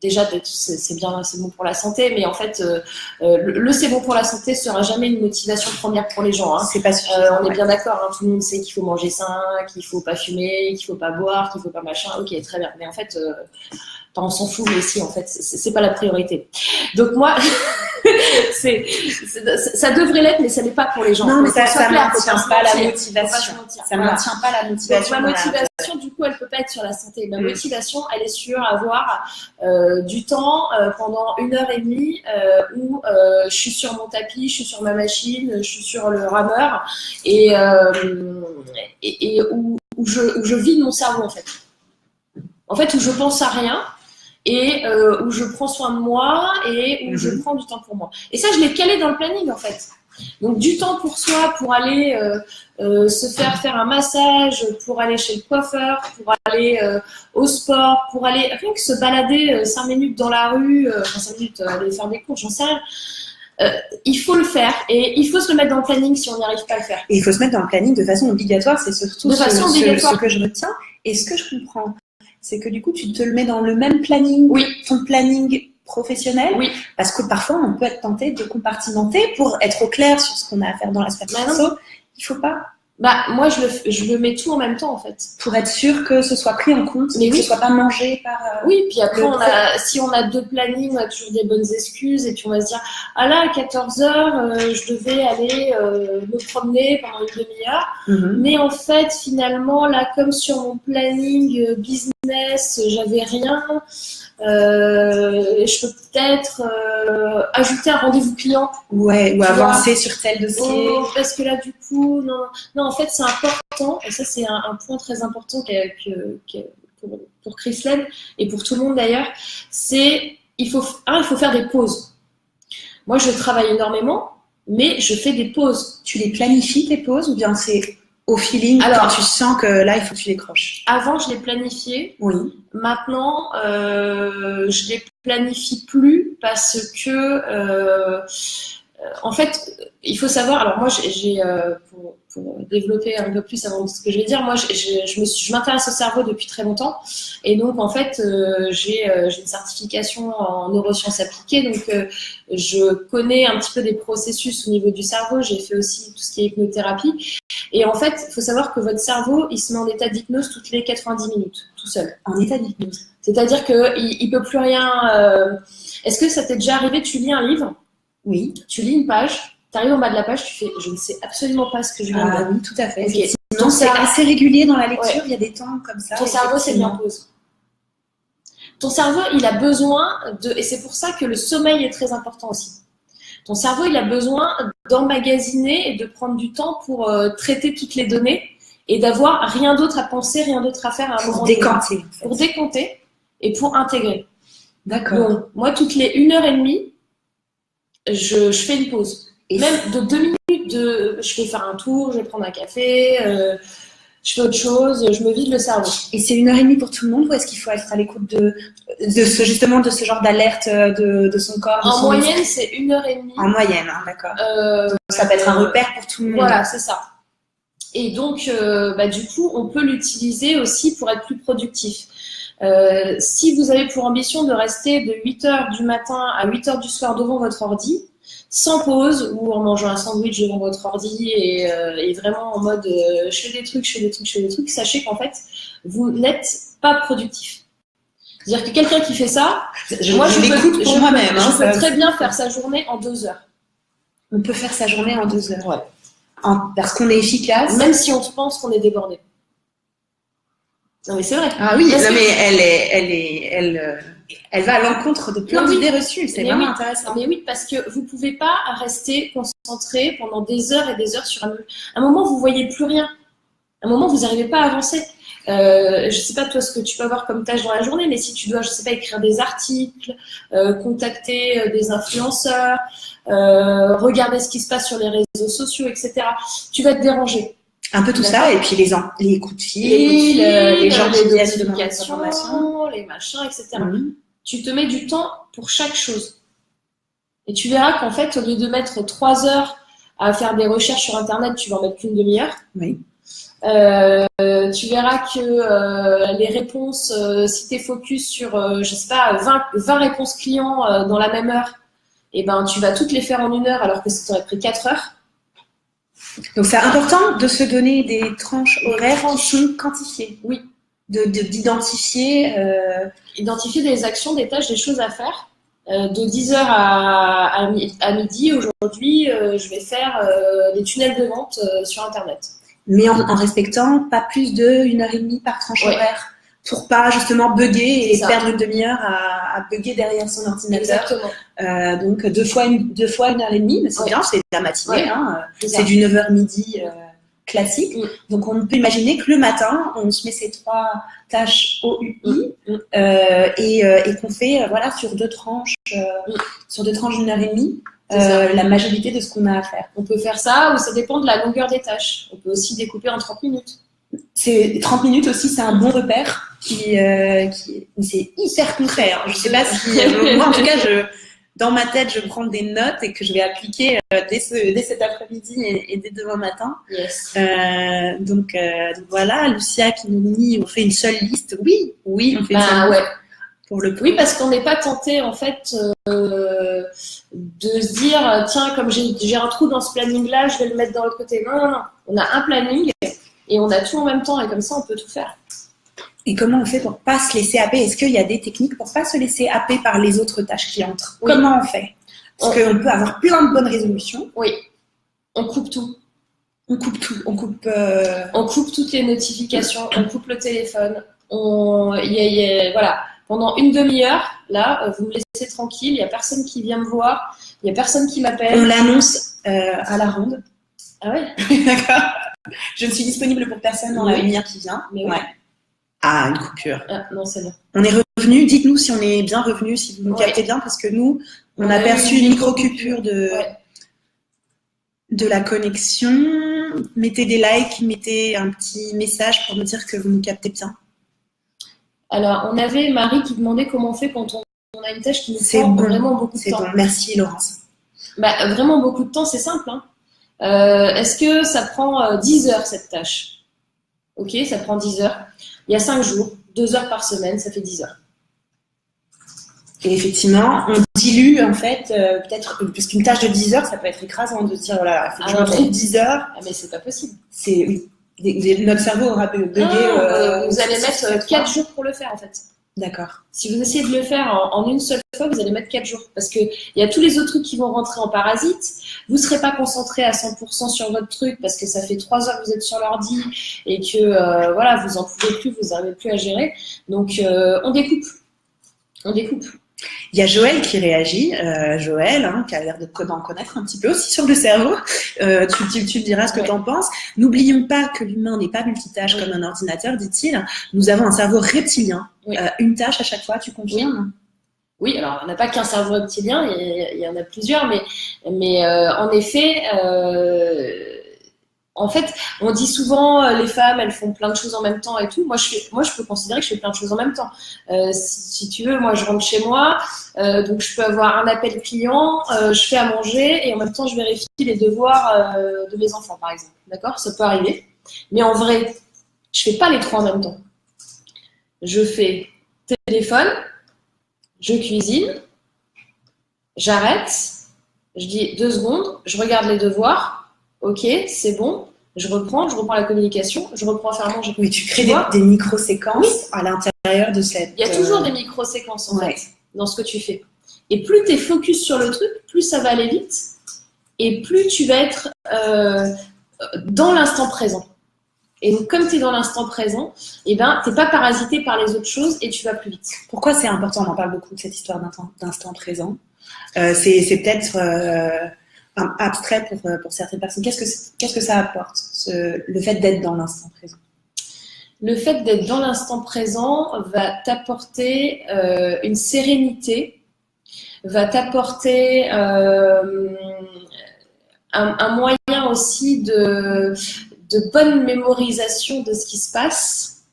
déjà, c'est bien, c'est bon pour la santé, mais en fait, le c'est bon pour la santé sera jamais une motivation première pour les gens. Hein. C'est pas suffisant. On est bien d'accord, hein, tout le monde sait qu'il faut manger sain, qu'il faut pas fumer, qu'il faut pas boire, qu'il faut pas machin. Ok, très bien. Mais en fait, on s'en fout, mais si, en fait, c'est pas la priorité. Donc moi, ça devrait l'être, mais ça n'est pas pour les gens. Non, mais ça maintient pas la motivation. Ça maintient pas la motivation. Donc, ma motivation, du coup, elle peut pas être sur la santé. Ma motivation, elle est sur avoir du temps pendant 1h30 où je suis sur mon tapis, je suis sur ma machine, je suis sur le rameur et où je vide mon cerveau, en fait. En fait, où je pense à rien. Et où je prends soin de moi et où je prends du temps pour moi. Et ça, je l'ai calé dans le planning, en fait. Donc, du temps pour soi, pour aller se faire un massage, pour aller chez le coiffeur, pour aller au sport, pour aller rien que se balader 5 minutes dans la rue, 5 minutes, aller faire des courses, j'en sais rien. Il faut le faire et il faut se le mettre dans le planning si on n'y arrive pas à le faire. Et il faut se mettre dans le planning de façon obligatoire, c'est surtout ce que je retiens. Et ce que je comprends, c'est que du coup, tu te le mets dans le même planning, ton planning professionnel, parce que parfois, on peut être tenté de compartimenter pour être au clair sur ce qu'on a à faire dans la sphère perso. Il faut pas. Moi, je le mets tout en même temps, en fait. Pour être sûr que ce soit pris en compte, mais que ce soit pas mangé par. Oui, puis après, si on a 2 plannings, on a toujours des bonnes excuses, et puis on va se dire, ah là, à 14h, je devais aller me promener pendant une demi-heure. Mais en fait, finalement, là, comme sur mon planning business, j'avais rien. Je peux peut-être ajouter un rendez-vous client. Ouais, ou avancer sur tel dossier. Parce que là, du coup, non, en fait, c'est important, et ça, c'est un point très important pour Chrislène et pour tout le monde d'ailleurs, c'est il faut faire des pauses. Moi, je travaille énormément, mais je fais des pauses. Tu les planifies, tes pauses, ou bien c'est au feeling quand tu sens que là, il faut que tu décroches? Avant, je les planifiais. Oui. Maintenant, je les planifie plus parce que, en fait, il faut savoir. Alors moi, pour développer un peu plus avant ce que je vais dire, moi, je m'intéresse au cerveau depuis très longtemps, et donc en fait, j'ai une certification en neurosciences appliquées, donc je connais un petit peu des processus au niveau du cerveau. J'ai fait aussi tout ce qui est hypnothérapie, et en fait, il faut savoir que votre cerveau, il se met en état d'hypnose toutes les 90 minutes, tout seul. En état d'hypnose. C'est-à-dire qu'il peut plus rien. Est-ce que ça t'est déjà arrivé? Tu lis un livre. Oui. Tu lis une page, tu arrives au bas de la page, tu fais je ne sais absolument pas ce que je viens de lire. Oui, tout à fait. Okay. Sinon, c'est assez régulier dans la lecture, il y a des temps comme ça. Ton cerveau, c'est bien pause. Ton cerveau, il a besoin et c'est pour ça que le sommeil est très important aussi. Ton cerveau, il a besoin d'emmagasiner et de prendre du temps pour traiter toutes les données et d'avoir rien d'autre à penser, rien d'autre à faire à un moment donné. Pour décompter et pour intégrer. D'accord. Donc, moi, toutes les 1h30, je fais une pause. Et même de 2 minutes, je vais faire un tour, je vais prendre un café, je fais autre chose, je me vide le cerveau. Et c'est 1h30 pour tout le monde, ou est-ce qu'il faut être à l'écoute de ce genre d'alerte de son corps? En moyenne, c'est 1h30. En moyenne, hein, d'accord. Ça peut être un repère pour tout le monde. Voilà, c'est ça. Et donc, du coup, on peut l'utiliser aussi pour être plus productif. Si vous avez pour ambition de rester de 8h du matin à 8h du soir devant votre ordi, sans pause ou en mangeant un sandwich devant votre ordi et vraiment en mode je fais des trucs, sachez qu'en fait, vous n'êtes pas productif. C'est-à-dire que quelqu'un qui fait ça, je peux très bien faire sa journée en 2 heures. On peut faire sa journée en 2 heures. Ouais. Parce qu'on est efficace. Même si on pense qu'on est débordé. Non mais c'est vrai. Ah oui, mais elle va à l'encontre de plein d'idées reçues. C'est vraiment intéressant. Mais oui, parce que vous pouvez pas rester concentré pendant des heures et des heures sur un moment, vous voyez plus rien. À un moment, vous n'arrivez pas à avancer. Je sais pas toi ce que tu peux avoir comme tâche dans la journée, mais si tu dois, je sais pas, écrire des articles, contacter des influenceurs, regarder ce qui se passe sur les réseaux sociaux, etc., tu vas te déranger. Un peu tout ça, et puis les coups de fil, les gens qui viennent demander des informations, les machins, etc. Tu te mets du temps pour chaque chose. Et tu verras qu'en fait, au lieu de mettre 3 heures à faire des recherches sur Internet, tu vas en mettre qu'une demi-heure. Oui. Tu verras que les réponses, si tu es focus sur, je sais pas, 20 réponses clients dans la même heure, et ben, tu vas toutes les faire en 1 heure alors que ça t'aurait pris 4 heures. Donc, c'est important de se donner des tranches horaires qui sont quantifiées. Oui. D'identifier. Identifier des actions, des tâches, des choses à faire. De 10h à midi, aujourd'hui, je vais faire des tunnels de vente sur Internet. Mais en respectant pas plus de 1h30 par tranche horaire, pour pas justement bugger et perdre une demi-heure à bugger derrière son ordinateur. Exactement. Donc 2 fois 1h30, mais c'est bien, c'est la matinée, c'est du 9h midi classique. Donc on peut imaginer que le matin, on se met ces 3 tâches OUI et qu'on fait sur 2 tranches, sur 2 tranches d'1h30. La majorité de ce qu'on a à faire. On peut faire ça, ou ça dépend de la longueur des tâches. On peut aussi découper en 30 minutes. 30 minutes aussi, c'est un bon repère c'est hyper concret. Hein. Je sais pas si moi en tout cas dans ma tête je prends des notes et que je vais appliquer dès cet après-midi et dès demain matin. Yes. Donc voilà, Lucia qui nous dit on fait une seule liste. Oui, on fait une seule liste. Pour le oui, parce qu'on n'est pas tenté en fait de se dire tiens, comme j'ai un trou dans ce planning là, je vais le mettre dans l'autre côté. Non. On a un planning et on a tout en même temps et comme ça, on peut tout faire. Et comment on fait pour pas se laisser happer? Est-ce qu'il y a des techniques pour pas se laisser happer par les autres tâches qui entrent? Oui. Comment on fait? Parce qu'on peut avoir plein de bonnes résolutions. Oui, on coupe tout. On coupe tout. On coupe toutes les notifications, on coupe le téléphone. Voilà. Pendant une demi-heure, là, vous me laissez tranquille, il n'y a personne qui vient me voir, il n'y a personne qui m'appelle. On l'annonce à la ronde. Ah ouais? D'accord. Je ne suis disponible pour personne dans la lumière qui vient. Mais oui. Ouais. Ah, une coupure. Ah, non, c'est bon. On est revenu. Dites-nous si on est bien revenu, si vous nous captez bien, parce que nous, on a perçu une micro-coupure de la connexion. Mettez des likes, mettez un petit message pour nous dire que vous nous captez bien. Alors, on avait Marie qui demandait comment on fait quand on a une tâche qui nous prend vraiment beaucoup de temps. C'est bon, merci Laurence. Bah, vraiment beaucoup de temps, c'est simple. Hein. Est-ce que ça prend 10 heures cette tâche? Ok, ça prend 10 heures. Il y a 5 jours, 2 heures par semaine, ça fait 10 heures. Et effectivement, on dilue en fait, peut-être, parce qu'une tâche de 10 heures, ça peut être écrasant de se dire, voilà, il faut que je me trouve 10 heures. Ah, mais c'est pas possible. Notre cerveau aura bugué. Vous allez mettre 4 jours pour le faire en fait. D'accord. Si vous essayez de le faire en une seule fois, vous allez mettre 4 jours. Parce qu'il y a tous les autres trucs qui vont rentrer en parasite. Vous ne serez pas concentré à 100% sur votre truc parce que ça fait 3 heures que vous êtes sur l'ordi et que voilà, vous n'en pouvez plus, vous n'arrivez plus à gérer. Donc, on découpe. On découpe. Il y a Joël qui réagit, Joël, hein, qui a l'air d'en connaître un petit peu aussi sur le cerveau. Tu me diras ce que tu en penses. N'oublions pas que l'humain n'est pas multitâche comme un ordinateur, dit-il. Nous avons un cerveau reptilien. Une tâche à chaque fois, tu confirmes? Oui, alors on n'a pas qu'un cerveau reptilien, il y en a plusieurs, mais en effet, en fait, on dit souvent les femmes, elles font plein de choses en même temps et tout. Moi, je peux considérer que je fais plein de choses en même temps. Si tu veux, moi, je rentre chez moi, donc je peux avoir un appel client, je fais à manger et en même temps, je vérifie les devoirs de mes enfants, par exemple. D'accord? Ça peut arriver. Mais en vrai, je fais pas les 3 en même temps. Je fais téléphone, je cuisine, j'arrête, je dis 2 secondes, je regarde les devoirs. Ok, c'est bon. Je reprends la communication, je reprends à faire manger. Oui, tu crées des micro-séquences à l'intérieur de cette... Il y a toujours des micro-séquences en fait, dans ce que tu fais. Et plus tu es focus sur le truc, plus ça va aller vite et plus tu vas être dans l'instant présent. Et donc, comme tu es dans l'instant présent, eh ben, tu n'es pas parasité par les autres choses et tu vas plus vite. Pourquoi c'est important? On en parle beaucoup de cette histoire d'instant présent. C'est peut-être... abstrait pour certaines personnes. Qu'est-ce que ça apporte, le fait d'être dans l'instant présent? Le fait d'être dans l'instant présent va t'apporter une sérénité, va t'apporter un moyen aussi de bonne mémorisation de ce qui se passe,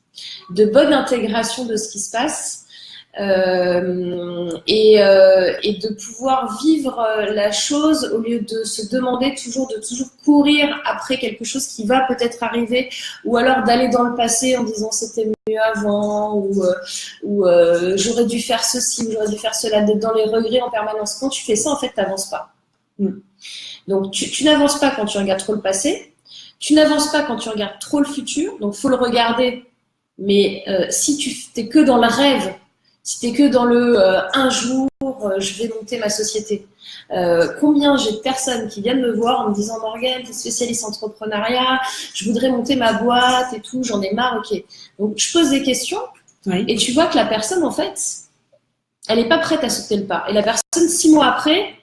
de bonne intégration de ce qui se passe. Et de pouvoir vivre la chose au lieu de se demander toujours courir après quelque chose qui va peut-être arriver ou alors d'aller dans le passé en disant c'était mieux avant ou j'aurais dû faire ceci ou j'aurais dû faire cela, d'être dans les regrets en permanence. Quand tu fais ça, en fait, tu n'avances pas. Donc tu n'avances pas quand tu regardes trop le passé, tu n'avances pas quand tu regardes trop le futur, donc faut le regarder, mais si tu n'es que dans le rêve, si tu n'es que dans le un jour, je vais monter ma société. Combien j'ai de personnes qui viennent me voir en me disant Morgane, tu es spécialiste entrepreneuriat, je voudrais monter ma boîte et tout, j'en ai marre, ok. Donc je pose des questions et tu vois que la personne, en fait, elle n'est pas prête à sauter le pas. Et la personne, 6 mois après,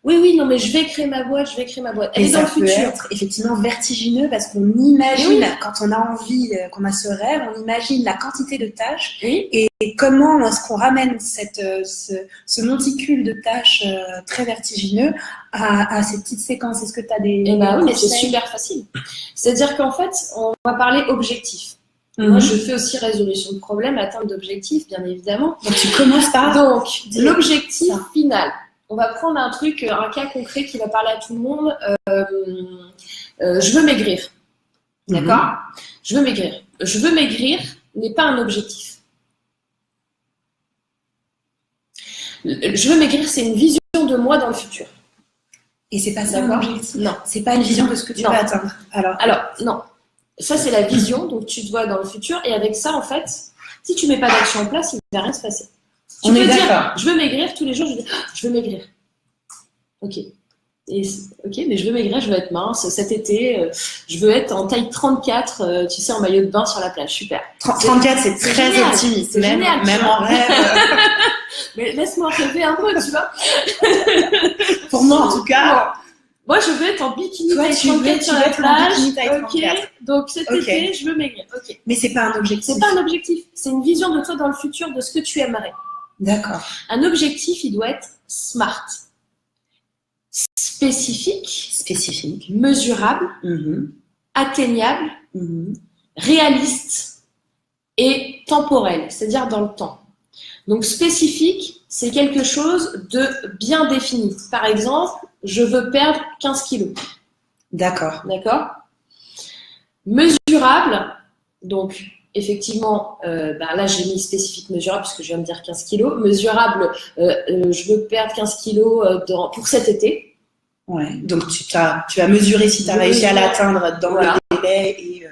oui, non, mais je vais créer ma boîte, Elle est dans le futur. Ça peut être effectivement vertigineux parce qu'on imagine, quand on a envie, qu'on a ce rêve, on imagine la quantité de tâches et comment est-ce qu'on ramène ce monticule de tâches très vertigineux à ces petites séquences. Est-ce que tu as des... oui, mais c'est super facile. C'est-à-dire qu'en fait, on va parler objectif. Moi, je fais aussi résolution de problèmes, atteinte d'objectifs, bien évidemment. Donc, tu commences par... Donc, l'objectif final. On va prendre un cas concret qui va parler à tout le monde. Je veux maigrir. D'accord? Je veux maigrir. Je veux maigrir n'est pas un objectif. Je veux maigrir, c'est une vision de moi dans le futur. Et c'est pas ça un objectif? Non. C'est pas une vision de ce que tu vas atteindre. Alors, non. Ça, c'est la vision, donc tu te vois dans le futur. Et avec ça, en fait, si tu mets pas d'action en place, il ne va rien se passer. Tu peux dire, je veux maigrir tous les jours, je veux maigrir. Ok. Mais je veux maigrir, je veux être mince. Cet été, je veux être en taille 34, tu sais, en maillot de bain sur la plage. Super. 34, c'est très génial. Optimiste. C'est génial. Même en rêve. Mais laisse-moi rêver un peu, tu vois. Pour moi, en tout cas. Moi, je veux être en bikini taille 34 sur la plage. Ok. Donc cet été, je veux maigrir. Ok. Mais c'est pas un objectif. C'est pas un objectif. C'est une vision de toi dans le futur de ce que tu aimerais. D'accord. Un objectif, il doit être smart. Spécifique, mesurable, atteignable, réaliste et temporel, c'est-à-dire dans le temps. Donc spécifique, c'est quelque chose de bien défini. Par exemple, je veux perdre 15 kilos. D'accord. Mesurable, donc effectivement, là j'ai mis spécifique mesurable puisque je viens de dire 15 kilos. Mesurable, je veux perdre 15 kilos pour cet été. Ouais. Donc tu as mesuré si tu as réussi à l'atteindre dans le délai et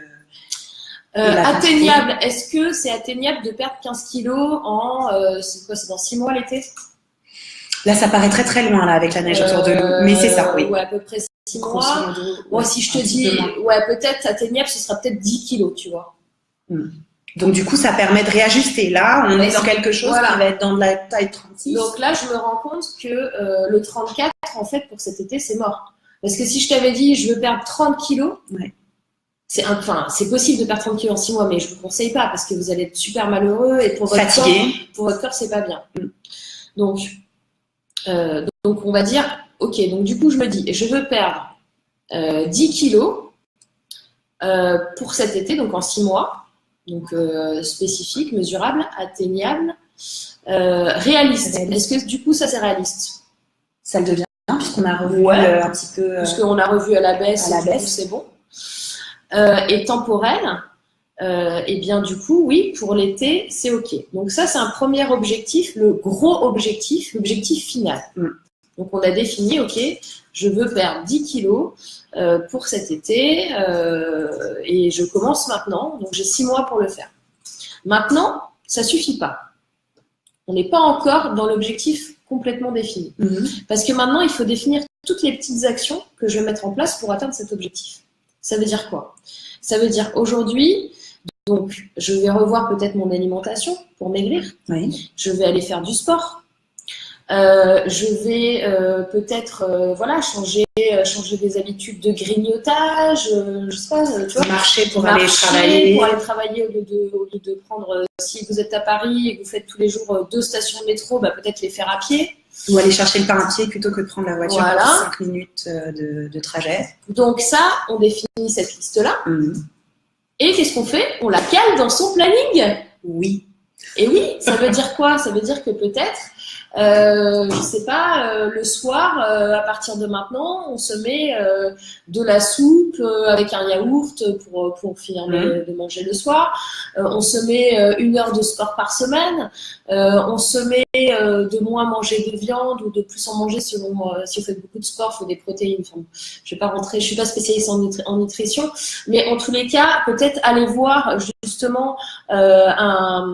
atteignable. Est-ce que c'est atteignable de perdre 15 kilos c'est dans 6 mois l'été? Là, ça paraît très très loin là avec la neige autour de nous, mais c'est ça, oui. Ouais, à peu près 6 mois. Moi, si je te dis, peut-être atteignable, ce sera peut-être 10 kilos, tu vois. Donc du coup, ça permet de réajuster. Là, on est dans quelque chose qui va être dans de la taille 36. Donc là, je me rends compte que le 34, en fait, pour cet été, c'est mort. Parce que si je t'avais dit, je veux perdre 30 kilos, c'est possible de perdre 30 kilos en 6 mois, mais je ne vous conseille pas parce que vous allez être super malheureux et pour votre corps, c'est pas bien. Donc, on va dire, ok, donc du coup, je me dis, je veux perdre 10 kilos pour cet été, donc en 6 mois. Donc, spécifique, mesurable, atteignable, réaliste. Est-ce que du coup, ça c'est réaliste? Ça le devient, puisqu'on a revu un petit peu. Puisqu'on a revu à la baisse, c'est bon. Et temporel, et bien du coup, oui, pour l'été, c'est OK. Donc ça, c'est un premier objectif, le gros objectif, l'objectif final. Donc on a défini, OK, je veux perdre 10 kilos pour cet été et je commence maintenant. Donc j'ai 6 mois pour le faire. Maintenant, ça suffit pas. On n'est pas encore dans l'objectif complètement défini. Parce que maintenant, il faut définir toutes les petites actions que je vais mettre en place pour atteindre cet objectif. Ça veut dire quoi? Ça veut dire aujourd'hui, donc je vais revoir peut-être mon alimentation pour maigrir. Je vais aller faire du sport. Je vais peut-être changer des habitudes de grignotage, je sais pas, tu vois, marcher pour aller travailler au lieu de prendre, si vous êtes à Paris et que vous faites tous les jours 2 stations de métro, peut-être les faire à pied. Ou aller chercher le pain à pied plutôt que de prendre la voiture pour 5 minutes de trajet. Donc ça, on définit cette liste-là. Et qu'est-ce qu'on fait? On la cale dans son planning. Oui. Et oui, ça veut dire quoi? Ça veut dire que peut-être, je sais pas, le soir, à partir de maintenant, on se met de la soupe avec un yaourt pour finir de manger le soir. On se met 1 heure de sport par semaine. On se met de moins manger de viande ou de plus en manger selon si vous faites beaucoup de sport, il faut des protéines. Enfin, je vais pas rentrer, je suis pas spécialiste en nutrition, mais en tous les cas, peut-être aller voir justement un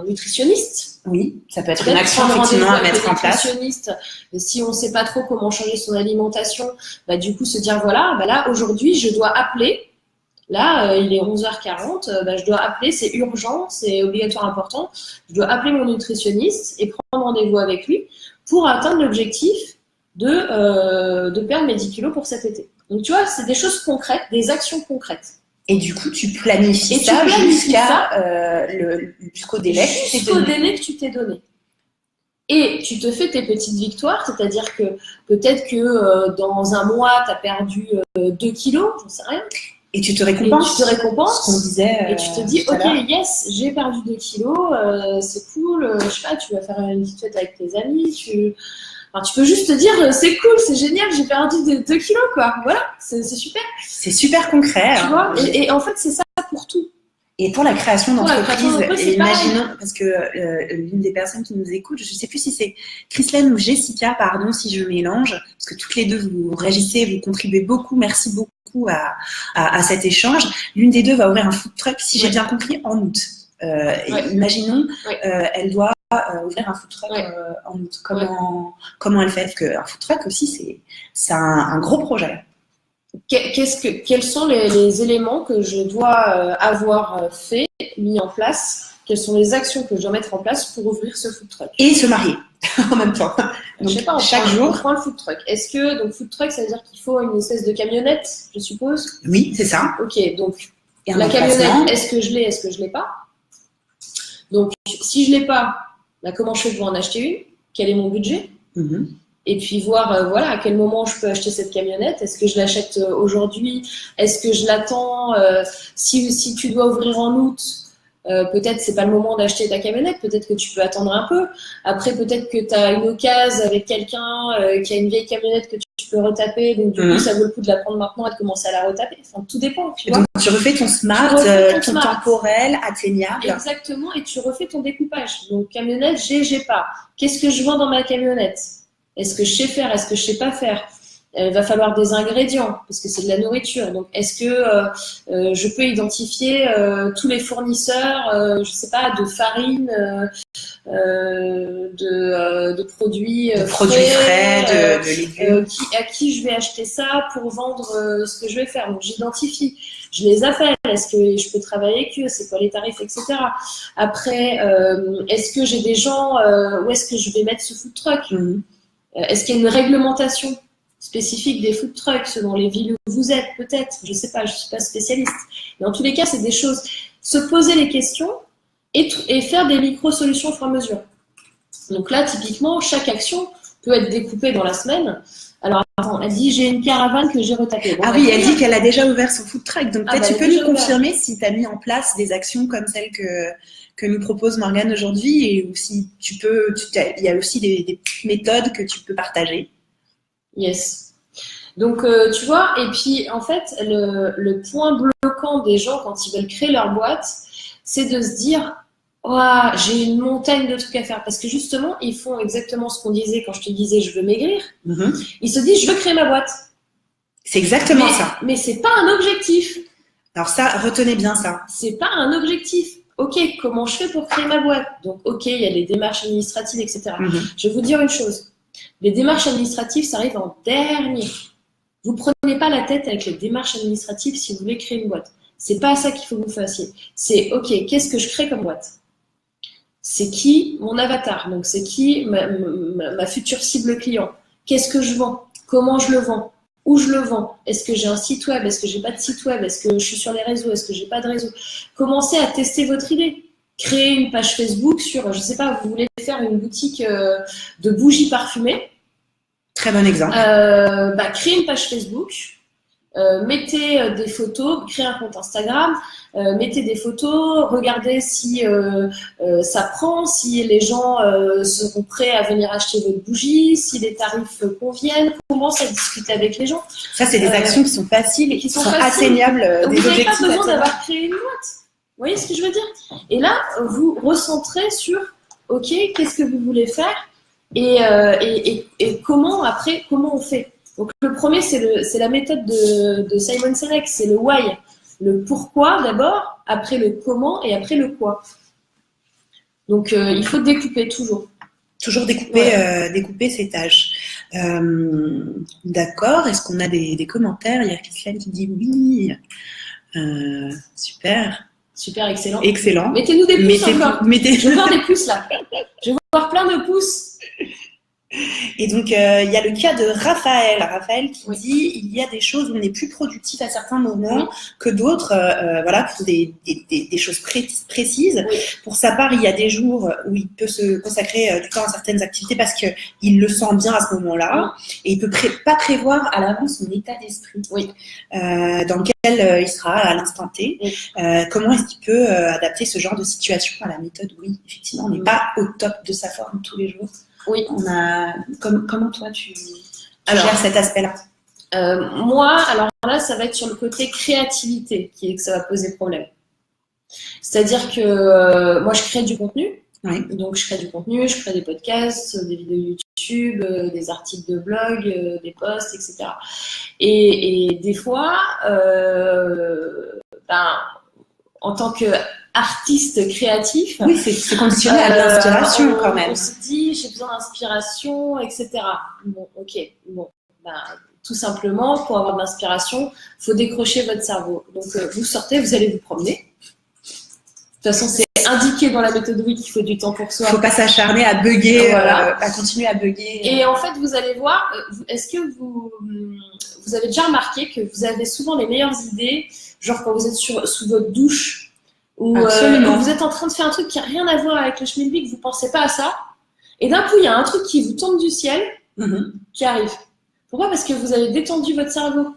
nutritionniste. Oui, ça peut être une action effectivement à mettre en place. Si on ne sait pas trop comment changer son alimentation, du coup se dire voilà, là aujourd'hui je dois appeler. Là, il est 11h40, je dois appeler, c'est urgent, c'est obligatoire important. Je dois appeler mon nutritionniste et prendre rendez-vous avec lui pour atteindre l'objectif de perdre mes 10 kilos pour cet été. Donc tu vois, c'est des choses concrètes, des actions concrètes. Et du coup, tu planifies ça jusqu'au délai que tu t'es donné. Et tu te fais tes petites victoires, c'est-à-dire que peut-être que dans un mois, tu as perdu 2 kilos, j'en sais rien. Et tu te récompenses. Ce qu'on disait. Et tu te dis, ok, yes, j'ai perdu 2 kilos, c'est cool, je sais pas, tu vas faire une petite fête avec tes amis, tu peux juste te dire, c'est cool, c'est génial, j'ai perdu 2 kilos, quoi. Voilà, c'est super. C'est super concret. Tu vois, et en fait, c'est ça pour tout. Et pour la création Pour la création d'entreprise, d'entreprise, c'est imaginons, parce que l'une des personnes qui nous écoute, je ne sais plus si c'est Christelle ou Jessica, pardon, si je mélange, parce que toutes les deux, vous réagissez, vous contribuez beaucoup, merci beaucoup à cet échange. L'une des deux va ouvrir un food truck, si j'ai bien compris, en août. Imaginons, elle doit ouvrir un food truck en août. Comment elle fait? Parce qu'un food truck aussi, c'est un gros projet. Quels sont les éléments que je dois avoir mis en place? Quelles sont les actions que je dois mettre en place pour ouvrir ce food truck? Et se marier en même temps. Donc, je sais pas, chaque jour. On prend le food truck. Est-ce que, donc, food truck, ça veut dire qu'il faut une espèce de camionnette, je suppose? Oui, c'est ça. Ok, donc, la camionnette, est-ce que je l'ai, est-ce que je l'ai pas? Donc, si je l'ai pas, bah, comment je fais pour en acheter une? Quel est mon budget? Et puis voir voilà, à quel moment je peux acheter cette camionnette. Est-ce que je l'achète aujourd'hui? Est-ce que je l'attends si tu dois ouvrir en août, peut-être c'est pas le moment d'acheter ta camionnette. Peut-être que tu peux attendre un peu. Après, peut-être que tu as une occasion avec quelqu'un qui a une vieille camionnette que tu peux retaper. Donc, du coup, ça vaut le coup de la prendre maintenant et de commencer à la retaper. Enfin, tout dépend. Tu vois, donc, tu refais ton smart, ton temporel, atteignable. Exactement. Et tu refais ton découpage. Donc, camionnette, j'ai pas. Qu'est-ce que je vends dans ma camionnette? Est-ce que je sais faire? Est-ce que je sais pas faire? Il va falloir des ingrédients parce que c'est de la nourriture. Donc, est-ce que je peux identifier tous les fournisseurs, je sais pas, de farine, de produits frais, de légumes, à qui je vais acheter ça pour vendre ce que je vais faire. Donc, j'identifie. Je les appelle. Est-ce que je peux travailler avec eux? C'est quoi les tarifs, etc. Après, est-ce que j'ai des gens? Où est-ce que je vais mettre ce food truck? Est-ce qu'il y a une réglementation spécifique des food trucks selon les villes où vous êtes? Peut-être, je ne sais pas, je ne suis pas spécialiste. Mais en tous les cas, c'est des choses. Se poser les questions et faire des micro-solutions au fur et à mesure. Donc là, typiquement, chaque action peut être découpée dans la semaine. Alors, attends, elle dit j'ai une caravane que j'ai retapée. Bon, ah oui, elle dit qu'elle a déjà ouvert son food truck. Donc peut-être tu peux nous confirmer si tu as mis en place des actions comme celles que nous propose Morgane aujourd'hui, et ou si il y a aussi des méthodes que tu peux partager. Yes. Donc, tu vois, et puis en fait, le point bloquant des gens quand ils veulent créer leur boîte, c'est de se dire oh, j'ai une montagne de trucs à faire. Parce que justement, ils font exactement ce qu'on disait quand je te disais je veux maigrir. Ils se disent je veux créer ma boîte. C'est exactement ça. Mais c'est pas un objectif. Alors ça, retenez bien ça. C'est pas un objectif. Ok, comment je fais pour créer ma boîte? Donc, ok, il y a les démarches administratives, etc. Je vais vous dire une chose. Les démarches administratives, ça arrive en dernier. Vous prenez pas la tête avec les démarches administratives si vous voulez créer une boîte. C'est pas ça qu'il faut que vous fassiez. C'est, ok, qu'est-ce que je crée comme boîte? C'est qui mon avatar? Donc, c'est qui ma future cible client? Qu'est-ce que je vends? Comment je le vends? Où je le vends? Est-ce que j'ai un site web? Est-ce que j'ai pas de site web? Est-ce que je suis sur les réseaux? Est-ce que j'ai pas de réseau? Commencez à tester votre idée. Créez une page Facebook sur, je sais pas, vous voulez faire une boutique de bougies parfumées. Très bon exemple. Créez une page Facebook. Mettez des photos, créez un compte Instagram, mettez des photos, regardez si ça prend, si les gens seront prêts à venir acheter votre bougie, si les tarifs conviennent, commencez à discuter avec les gens. Ça, c'est des actions qui sont faciles et qui sont atteignables. Vous n'avez pas besoin d'avoir créé une boîte. Vous voyez ce que je veux dire? Et là, vous recentrez sur, ok, qu'est-ce que vous voulez faire et comment on fait? Donc, le premier, c'est la méthode de Simon Sinek, c'est le why. Le pourquoi d'abord, après le comment et après le quoi. Donc, il faut découper toujours. Toujours découper ses tâches. D'accord. Est-ce qu'on a des commentaires? Il y a Christiane qui dit oui. Super. Super, excellent. Excellent. Mettez-nous des pouces encore. Je veux voir des pouces là. Je veux voir plein de pouces. Et donc, il y a le cas de Raphaël. Raphaël qui dit il y a des choses où on est plus productif à certains moments que d'autres, pour des choses précises. Pour sa part, il y a des jours où il peut se consacrer du temps à certaines activités parce qu'il le sent bien à ce moment-là. Et il peut pas prévoir à l'avance son état d'esprit dans lequel il sera à l'instant T. Comment est-ce qu'il peut adapter ce genre de situation à la méthode? Oui, effectivement, on n'est pas au top de sa forme tous les jours. Oui. Comment toi tu gères cet aspect-là? Moi, alors là, ça va être sur le côté créativité que ça va poser problème. C'est-à-dire que moi, je crée du contenu. Oui. Donc, je crée du contenu, je crée des podcasts, des vidéos YouTube, des articles de blog, des posts, etc. Et des fois, en tant qu'artiste créatif, oui, c'est conditionné à l'inspiration quand même. On se dit, j'ai besoin d'inspiration, etc. Bon, ok, bon, tout simplement, pour avoir de l'inspiration, il faut décrocher votre cerveau. Donc, vous sortez, vous allez vous promener. De toute façon, c'est indiqué dans la méthode WIC qu'il faut du temps pour soi. Il ne faut pas s'acharner à bugger, voilà. À continuer à bugger. Et en fait, vous allez voir, est-ce que vous avez déjà remarqué que vous avez souvent les meilleures idées, genre quand vous êtes sous votre douche, ou vous êtes en train de faire un truc qui n'a rien à voir avec le schmilblick, vous ne pensez pas à ça, et d'un coup, il y a un truc qui vous tombe du ciel, qui arrive. Pourquoi ? Parce que vous avez détendu votre cerveau.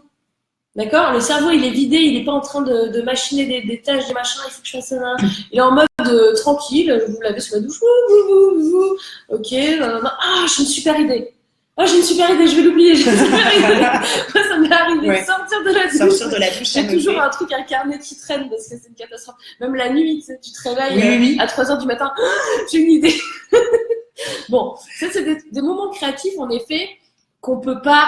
D'accord ? Le cerveau, il est vidé, il n'est pas en train de machiner des tâches, des machins, il faut que je fasse ça. Il est en mode tranquille, vous l'avez sous la douche, ok, ah, j'ai une super idée. Ah, j'ai une super idée, je vais l'oublier, j'ai une super idée. Moi, ça m'est arrivé de sortir de la douche. Sortir de la douche, j'ai toujours un truc, un carnet qui traîne parce que c'est une catastrophe. Même la nuit, tu te réveilles à 3h du matin, j'ai une idée. Bon, ça, c'est des moments créatifs, en effet, qu'on peut pas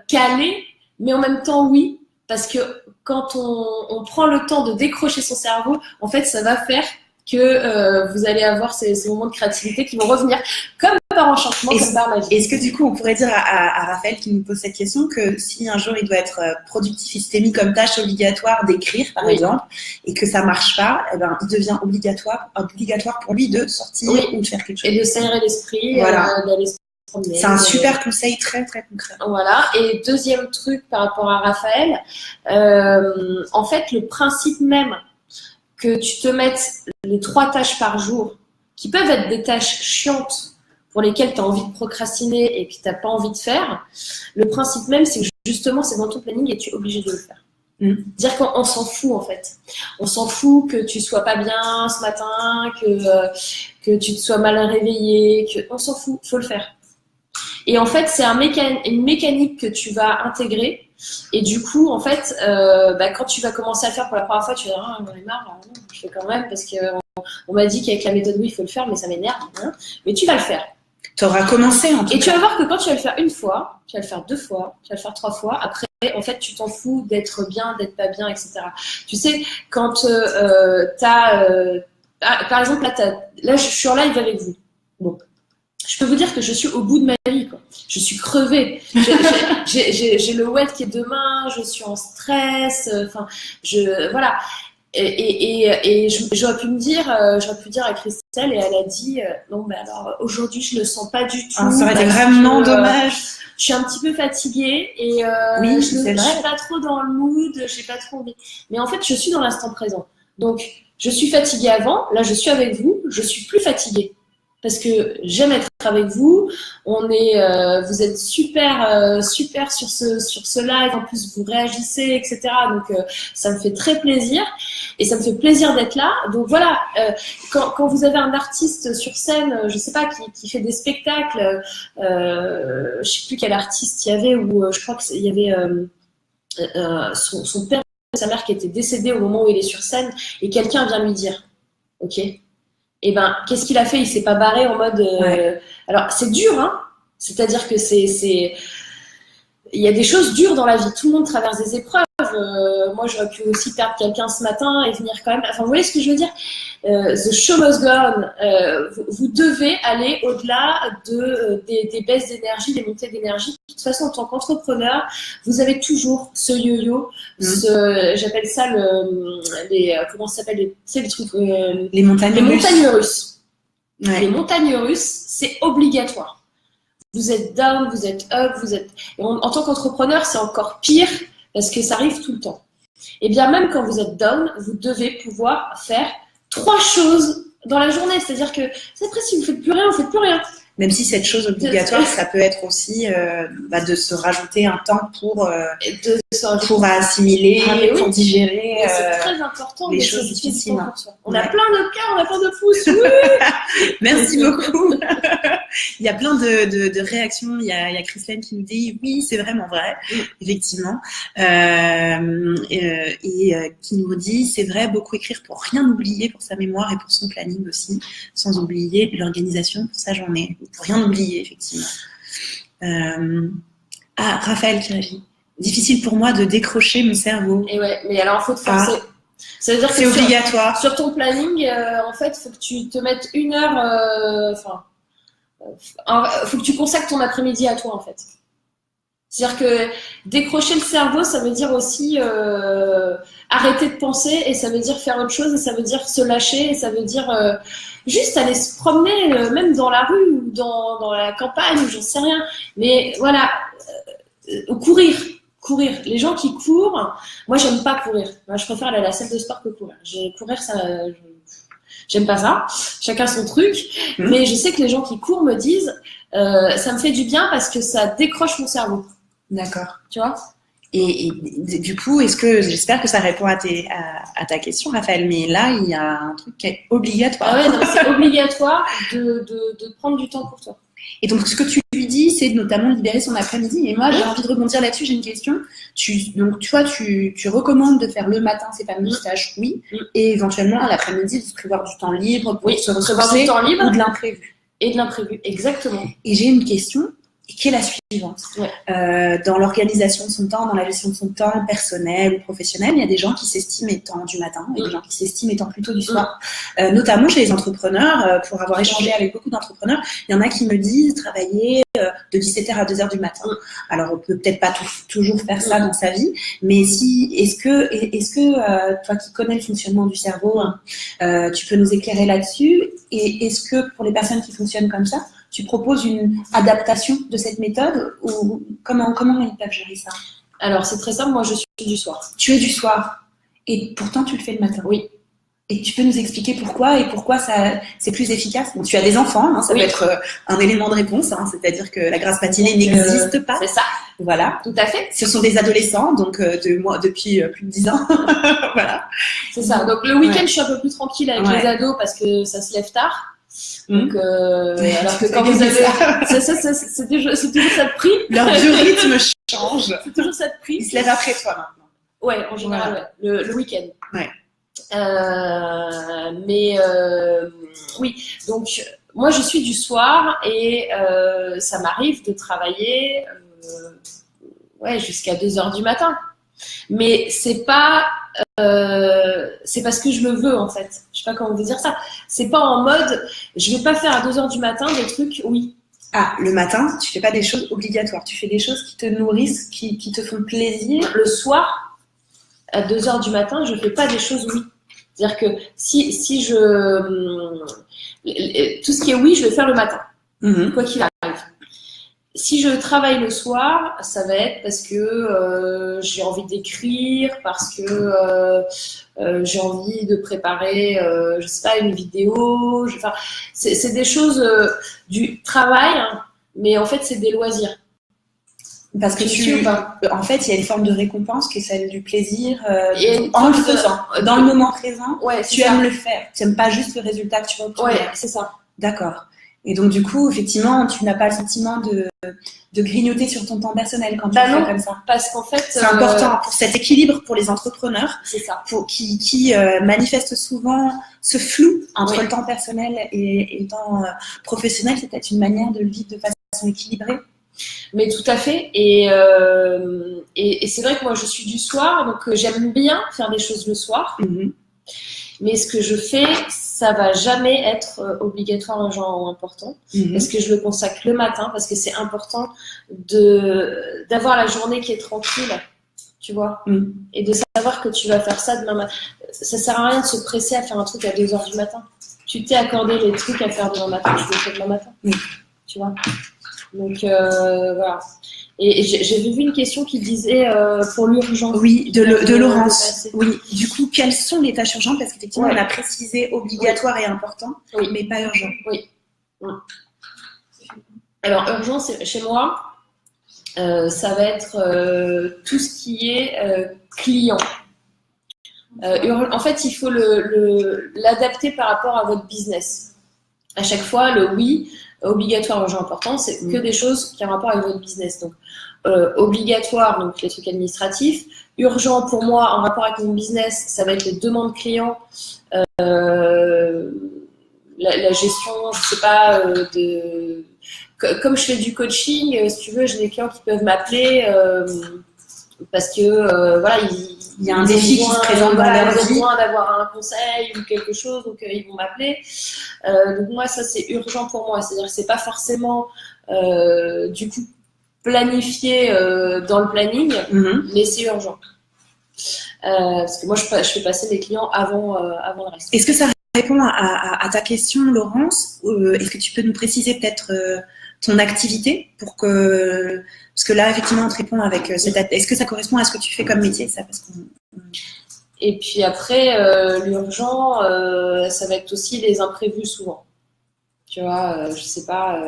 caler, mais en même temps, oui. Parce que quand on prend le temps de décrocher son cerveau, en fait, ça va faire que vous allez avoir ces moments de créativité qui vont revenir comme par enchantement, comme par magie. Est-ce que du coup, on pourrait dire à Raphaël qui nous pose cette question que si un jour il doit être productif, il s'était mis comme tâche obligatoire d'écrire, par exemple, et que ça marche pas, eh ben, il devient obligatoire pour lui de sortir ou de faire quelque chose. Et de s'aérer l'esprit, d'aller se promener. C'est un super conseil très très concret. Voilà. Et deuxième truc par rapport à Raphaël, en fait, le principe même que tu te mettes les 3 tâches par jour, qui peuvent être des tâches chiantes pour lesquelles tu as envie de procrastiner et que tu n'as pas envie de faire, le principe même, c'est que justement, c'est dans ton planning et tu es obligé de le faire. Dire qu'on s'en fout, en fait. On s'en fout que tu sois pas bien ce matin, que tu te sois mal réveillé, on s'en fout, faut le faire. Et en fait, c'est une mécanique que tu vas intégrer. Et du coup, en fait, quand tu vas commencer à le faire pour la première fois, tu vas dire, j'en ai marre, non, je fais quand même parce qu'on m'a dit qu'avec la méthode oui, il faut le faire, mais ça m'énerve. Hein. Mais tu vas le faire. Tu auras commencé en tout cas. Et tu vas voir que quand tu vas le faire une fois, tu vas le faire 2 fois, tu vas le faire 3 fois. Après, en fait, tu t'en fous d'être bien, d'être pas bien, etc. Tu sais, quand par exemple, là, je suis en live avec vous. Bon. Je peux vous dire que je suis au bout de ma vie, quoi. Je suis crevée. J'ai le wed qui est demain, je suis en stress. Enfin, voilà. Et j'aurais pu dire à Christelle, et elle a dit non, mais alors aujourd'hui je le sens pas du tout. Ça aurait été vraiment dommage. Je suis un petit peu fatiguée et oui, je suis pas trop dans le mood, j'ai pas trop envie. Mais en fait, je suis dans l'instant présent. Donc, je suis fatiguée avant. Là, je suis avec vous. Je suis plus fatiguée. Parce que j'aime être avec vous. Vous êtes super sur ce live. En plus, vous réagissez, etc. Donc, ça me fait très plaisir. Et ça me fait plaisir d'être là. Donc voilà, quand vous avez un artiste sur scène, je sais pas, qui fait des spectacles, je sais plus quel artiste il y avait, ou je crois qu'il y avait son père et sa mère qui étaient décédés au moment où il est sur scène, et quelqu'un vient lui dire, ok. Et ben, qu'est-ce qu'il a fait ? Il s'est pas barré en mode. Alors, c'est dur, hein. C'est-à-dire que il y a des choses dures dans la vie. Tout le monde traverse des épreuves. Moi, j'aurais pu aussi perdre quelqu'un ce matin et venir quand même. Enfin, vous voyez ce que je veux dire ? The show must go on. Vous devez aller au-delà des baisses d'énergie, des montées d'énergie. De toute façon, en tant qu'entrepreneur, vous avez toujours ce yo-yo. J'appelle ça comment ça s'appelle ? C'est les trucs. Les montagnes russes. Ouais. Les montagnes russes, c'est obligatoire. Vous êtes down, vous êtes up, en tant qu'entrepreneur, c'est encore pire parce que ça arrive tout le temps. Et bien même quand vous êtes down, vous devez pouvoir faire 3 choses dans la journée. C'est-à-dire que après, si vous faites plus rien, vous faites plus rien. Même si cette chose obligatoire, ça peut être aussi de se rajouter un temps pour assimiler, pour digérer c'est très important les choses difficiles. On a plein de cœurs, on a plein de pouces. Oui. Merci beaucoup. Il y a plein de réactions. Il y a Christine qui nous dit oui, c'est vraiment vrai, effectivement. Et qui nous dit c'est vrai, beaucoup écrire pour rien oublier pour sa mémoire et pour son planning aussi, sans oublier l'organisation pour sa journée. Pour rien oublier, effectivement. Raphaël qui réagit. Difficile pour moi de décrocher mon cerveau. Et ouais, mais alors il faut te forcer. Ça veut dire que c'est obligatoire. Sur ton planning, en fait, il faut que tu te mettes 1 heure. Faut que tu consacres ton après-midi à toi, en fait. C'est-à-dire que décrocher le cerveau, ça veut dire aussi arrêter de penser, et ça veut dire faire autre chose, et ça veut dire se lâcher, et ça veut dire juste aller se promener, même dans la rue ou dans la campagne, ou j'en sais rien. Mais voilà, courir. Les gens qui courent, moi j'aime pas courir. Moi, je préfère aller à la salle de sport que courir. Courir, ça, j'aime pas ça. Chacun son truc. Mais je sais que les gens qui courent me disent, ça me fait du bien parce que ça décroche mon cerveau. D'accord. Tu vois ? Et du coup, j'espère que ça répond à ta question, Raphaël, mais là, il y a un truc qui est obligatoire. Ah ouais, non, c'est obligatoire de prendre du temps pour toi. Et donc, ce que tu lui dis, c'est notamment libérer son après-midi. Et moi, j'ai envie de rebondir là-dessus, j'ai une question. Donc, tu vois, tu recommandes de faire le matin ces fameux stages, oui, et éventuellement, à l'après-midi, de se prévoir du temps libre pour se ressourcer, du temps libre ou de l'imprévu. Et de l'imprévu, exactement. Et j'ai une question qui est la suivante. Dans l'organisation de son temps, dans la gestion de son temps personnel ou professionnel, il y a des gens qui s'estiment étant du matin et des gens qui s'estiment étant plutôt du soir. Notamment chez les entrepreneurs, pour avoir échangé avec beaucoup d'entrepreneurs, il y en a qui me disent travailler de 17h à 2h du matin. Alors, on peut peut-être pas toujours faire ça dans sa vie, mais est-ce que toi qui connais le fonctionnement du cerveau, tu peux nous éclairer là-dessus? Et est-ce que pour les personnes qui fonctionnent comme ça, tu proposes une adaptation de cette méthode ou comment ils peuvent gérer ça? Alors, c'est très simple, moi je suis du soir. Tu es du soir et pourtant tu le fais le matin. Oui. Et tu peux nous expliquer pourquoi et pourquoi c'est plus efficace? Bon, tu as des enfants, ça peut être un élément de réponse, c'est-à-dire que la grasse matinée n'existe pas. C'est ça. Voilà. Tout à fait. Ce sont des adolescents, donc depuis plus de 10 ans. Voilà. C'est ça. Donc le week-end, je suis un peu plus tranquille avec les ados parce que ça se lève tard. Donc, alors que quand vous avez, c'est toujours ça de prix. Leur biorythme change. C'est toujours ça de prix. Ils se lèvent après toi maintenant. Ouais, en général, le week-end. Ouais. Oui. Donc, moi, je suis du soir et ça m'arrive de travailler, jusqu'à 2h du matin. Mais c'est parce que je le veux, en fait. Je sais pas comment vous dire ça. C'est pas en mode, je vais pas faire à 2h du matin des trucs, oui. Ah, le matin, tu fais pas des choses obligatoires. Tu fais des choses qui te nourrissent, qui te font plaisir. Le soir, à 2h du matin, je fais pas des choses, oui. C'est-à-dire que si tout ce qui est oui, je vais faire le matin. Quoi qu'il arrive. Si je travaille le soir, ça va être parce que j'ai envie d'écrire, parce que j'ai envie de préparer, je sais pas, une vidéo. C'est des choses du travail, mais en fait, c'est des loisirs. Parce que en fait, il y a une forme de récompense qui est celle du plaisir en le faisant, dans le moment présent. Ouais, tu aimes le faire. Tu n'aimes pas juste le résultat que tu vas obtenir. Ouais, c'est ça. D'accord. Et donc, du coup, effectivement, tu n'as pas le sentiment de grignoter sur ton temps personnel quand tu le fais comme ça. Parce qu'en fait, c'est important pour cet équilibre pour les entrepreneurs. C'est ça. Qui manifestent souvent ce flou entre le temps personnel et le temps professionnel. C'est peut-être une manière de le vivre de façon équilibrée. Mais tout à fait. Et c'est vrai que moi, je suis du soir, donc j'aime bien faire des choses le soir. Mais ce que je fais, ça va jamais être obligatoire un genre important. Parce que je le consacre le matin, parce que c'est important d'avoir la journée qui est tranquille, tu vois. Et de savoir que tu vas faire ça demain matin. Ça sert à rien de se presser à faire un truc à 2h du matin. Tu t'es accordé les trucs à faire demain matin, tu les fais demain matin. Tu vois. Donc, voilà. Et j'ai vu une question qui disait pour l'urgence. Oui, de Laurence. Oui. Du coup, quelles sont les tâches urgentes? Parce qu'effectivement, on a précisé obligatoire et important, mais pas urgent. Oui. Alors, urgence, chez moi, ça va être tout ce qui est client. En fait, il faut l'adapter par rapport à votre business. À chaque fois, le oui, obligatoire, urgent, important, c'est que des choses qui ont rapport avec votre business. Donc, obligatoire, donc les trucs administratifs. Urgent, pour moi, en rapport avec mon business, ça va être les demandes clients, la gestion, je sais pas, comme je fais du coaching, si tu veux, j'ai des clients qui peuvent m'appeler parce que voilà, il y a un défi qui se présente dans leur vie. Ils ont besoin d'avoir un conseil ou quelque chose, donc ils vont m'appeler. Donc moi, ça c'est urgent pour moi, c'est-à-dire que c'est pas forcément du coup planifié dans le planning, mais c'est urgent. Parce que moi, je fais passer les clients avant le reste. Est-ce que ça répond à ta question, Laurence? Est-ce que tu peux nous préciser peut-être ton activité pour que... Parce que là, effectivement, on te répond avec est-ce que ça correspond à ce que tu fais comme métier, ça, parce Et puis après, l'urgent, ça va être aussi les imprévus souvent. Tu vois, je sais pas...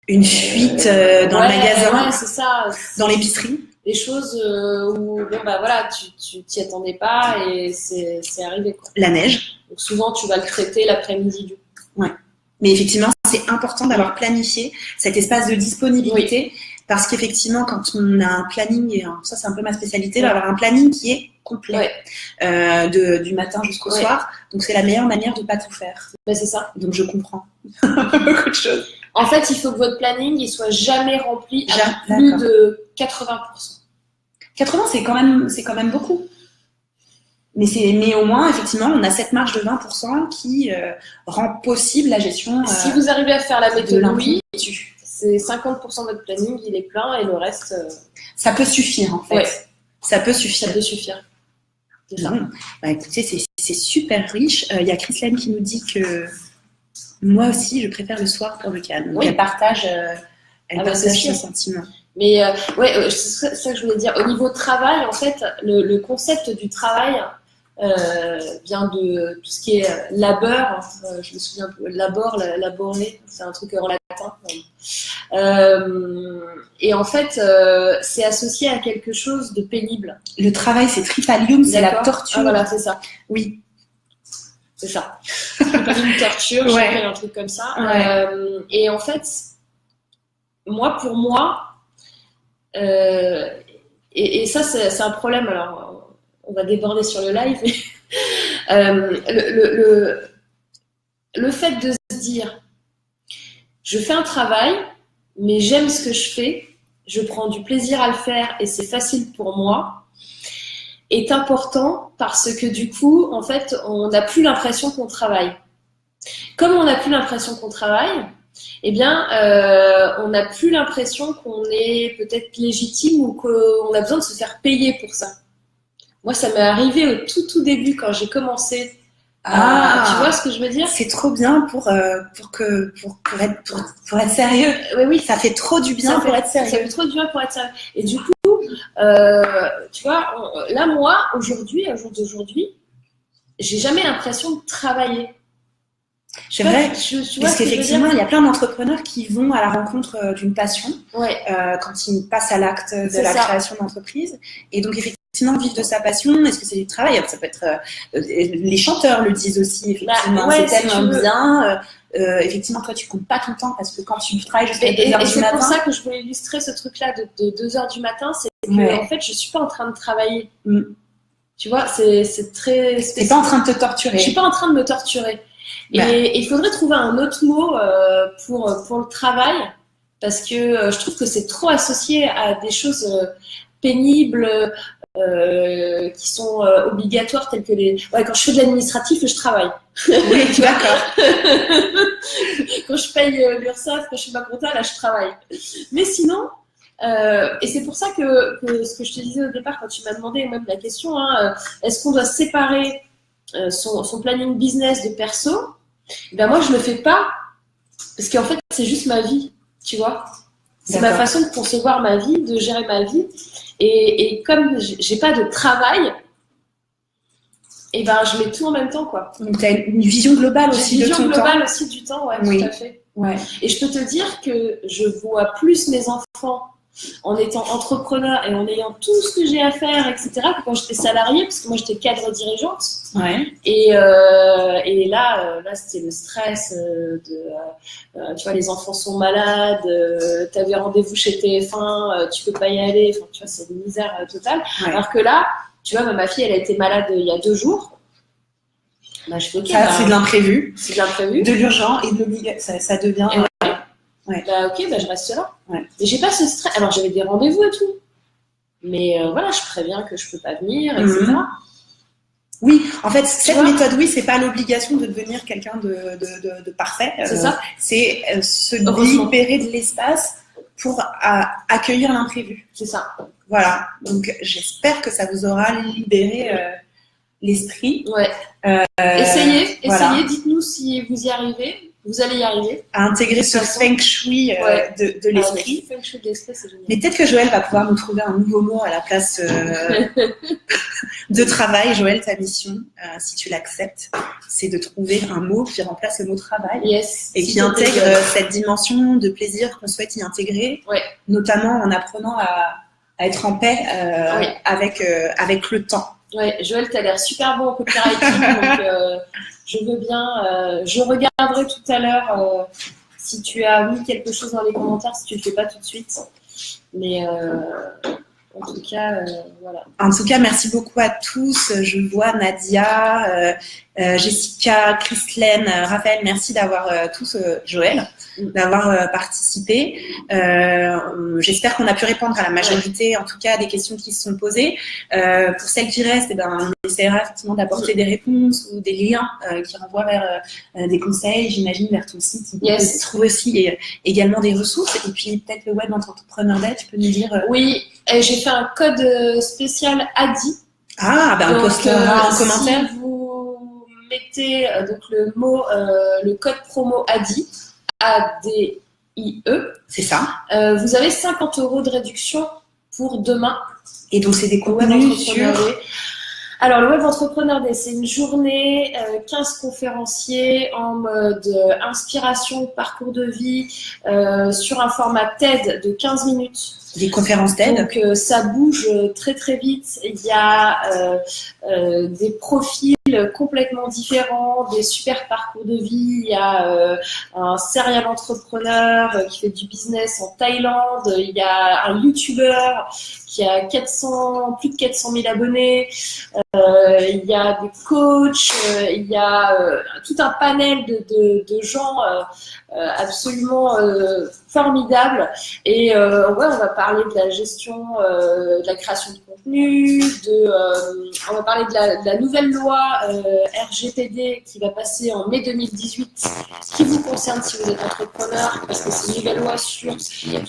une fuite dans le magasin, ouais, c'est ça. Dans l'épicerie. Des choses où, bon, bah voilà, tu t'y attendais pas et c'est arrivé, quoi. La neige. Donc souvent, tu vas le traiter l'après-midi du coup. Ouais. Mais effectivement, c'est important d'avoir planifié cet espace de disponibilité parce qu'effectivement, quand on a un planning, et ça c'est un peu ma spécialité, d'avoir un planning qui est complet du matin jusqu'au soir. Donc c'est la meilleure manière de ne pas tout faire. Ben, c'est ça. Donc je comprends beaucoup de choses. En fait, il faut que votre planning il soit jamais rempli à plus de 80%. 80, c'est quand même beaucoup. Mais au moins, effectivement, on a cette marge de 20% qui rend possible la gestion. Si vous arrivez à faire la méthode oui, c'est 50% de votre planning, il est plein et le reste. Ça peut suffire en fait. Ouais. Ça peut suffire. Ça peut suffire. Non. Bah, écoutez, c'est super riche. Il y a Christine qui nous dit que moi aussi, je préfère le soir pour le calme. Donc elle partage ce sentiment. Mais c'est ça que je voulais dire. Au niveau travail, en fait, le concept du travail vient de tout ce qui est labeur. Je me souviens un peu, laborer, c'est un truc en latin. Et en fait, c'est associé à quelque chose de pénible. Le travail, c'est tripalium, c'est la torture. Ah, voilà, c'est ça. Oui. C'est ça. Une torture, je sais un truc comme ça. Et en fait, pour moi, et ça, c'est un problème. Alors, on va déborder sur le live. Le fait de se dire, je fais un travail, mais j'aime ce que je fais, je prends du plaisir à le faire et c'est facile pour moi, est important parce que du coup, en fait, on n'a plus l'impression qu'on travaille. Comme on n'a plus l'impression qu'on travaille, eh bien, on n'a plus l'impression qu'on est peut-être légitime ou qu'on a besoin de se faire payer pour ça. Moi, ça m'est arrivé au tout début quand j'ai commencé. Tu vois ce que je veux dire? C'est trop bien pour être sérieux. Oui, ça fait trop du bien pour être sérieux. Ça fait trop du bien pour être sérieux. Et du coup, tu vois, là, moi, aujourd'hui, au jour d'aujourd'hui, j'ai jamais l'impression de travailler. C'est vrai, parce qu'effectivement, il y a plein d'entrepreneurs qui vont à la rencontre d'une passion quand ils passent à l'acte de la création d'entreprise. Et donc, effectivement, vivre de sa passion, est-ce que c'est du travail? Ça peut être... les chanteurs le disent aussi, effectivement. C'est tellement bien. Effectivement, toi, tu comptes pas ton temps parce que quand tu travailles jusqu'à 2h du matin... Et c'est pour ça que je voulais illustrer ce truc-là de 2h du matin, c'est que, en fait, je suis pas en train de travailler. Tu vois, c'est très... T'es pas en train de te torturer. Je suis pas en train de me torturer. Et il faudrait trouver un autre mot pour le travail parce que je trouve que c'est trop associé à des choses pénibles qui sont obligatoires telles que les... Ouais, quand je fais de l'administratif, je travaille. Oui, d'accord. Quand je paye l'URSSAF, quand je fais ma compta, là, je travaille. Mais sinon... et c'est pour ça que ce que je te disais au départ quand tu m'as demandé même la question, est-ce qu'on doit séparer son planning business de perso? Ben moi je le fais pas parce qu'en fait c'est juste ma vie, tu vois, c'est ma façon de concevoir ma vie, de gérer ma vie et comme j'ai pas de travail, Et ben, je mets tout en même temps, quoi. Donc, tu as une vision globale aussi de ton temps. Une vision globale aussi du temps, ouais, oui. tout à fait. Ouais. Et je peux te dire que je vois plus mes enfants en étant entrepreneur et en ayant tout ce que j'ai à faire, etc., que quand j'étais salariée, parce que moi, j'étais cadre dirigeante. Ouais. Et là, c'était le stress tu vois, les enfants sont malades, tu avais rendez-vous chez TF1, tu peux pas y aller, enfin, tu vois, c'est une misère totale. Ouais. Alors que là, tu vois, ma fille, elle a été malade il y a 2 jours. Bah, je fais, okay, c'est de l'imprévu. C'est de l'imprévu. De l'urgent et de l'obligatoire. Ça devient. Ouais. Bah, ok, bah, je reste là. Ouais. Et j'ai pas ce stress. Alors, j'avais des rendez-vous et tout. Mais voilà, je préviens que je peux pas venir, etc. Oui, en fait, cette méthode, oui, c'est pas l'obligation de devenir quelqu'un de parfait. C'est ça. C'est se libérer de l'espace pour accueillir l'imprévu. C'est ça. Voilà. Donc, j'espère que ça vous aura libéré l'esprit. Ouais. Essayez, dites-nous si vous y arrivez. Vous allez y arriver. À intégrer ce feng shui de l'esprit. Feng shui de l'esprit, c'est génial. Mais peut-être que Joël va pouvoir nous trouver un nouveau mot à la place de travail. Joël, ta mission, si tu l'acceptes, c'est de trouver un mot qui remplace le mot travail. Yes. Et qui intègre cette dimension de plaisir qu'on souhaite y intégrer, notamment en apprenant à être en paix avec le temps. Ouais, Joël, tu as l'air super bon au copywriting, donc je veux bien. Je regarderai tout à l'heure si tu as mis quelque chose dans les commentaires, si tu ne le fais pas tout de suite. Mais en tout cas, voilà. En tout cas, merci beaucoup à tous. Je vois Nadia, Jessica, Christelaine, Raphaël, merci d'avoir tous, Joël, d'avoir participé. J'espère qu'on a pu répondre à la majorité, en tout cas, des questions qui se sont posées. Pour celles qui restent, on essaiera effectivement d'apporter des réponses ou des liens qui renvoient vers des conseils, j'imagine, vers ton site. Yes. Tu trouves aussi également des ressources. Et puis, peut-être le Web Entrepreneur Day, tu peux nous dire… Oui, j'ai fait un code spécial ADI. Ah, ben on postera en commentaire. Si vous mettez donc le code promo ADI, A-D-I-E, c'est ça. Vous avez 50 € de réduction pour demain. Et donc, c'est des contenus sur… Alors, le Web Entrepreneur Day, c'est une journée, 15 conférenciers en mode inspiration, parcours de vie, sur un format TED de 15 minutes. Des conférences TED. Donc, ça bouge très très vite. Il y a des profils complètement différents, des super parcours de vie. Il y a un serial entrepreneur qui fait du business en Thaïlande. Il y a un YouTuber qui a plus de 400 000 abonnés. Il y a des coachs. Il y a tout un panel de gens absolument formidables. Et on va parler de la gestion, de la création de contenu, on va parler de la nouvelle loi RGPD qui va passer en mai 2018, ce qui vous concerne si vous êtes entrepreneur, parce que c'est une nouvelle loi sur ce qui est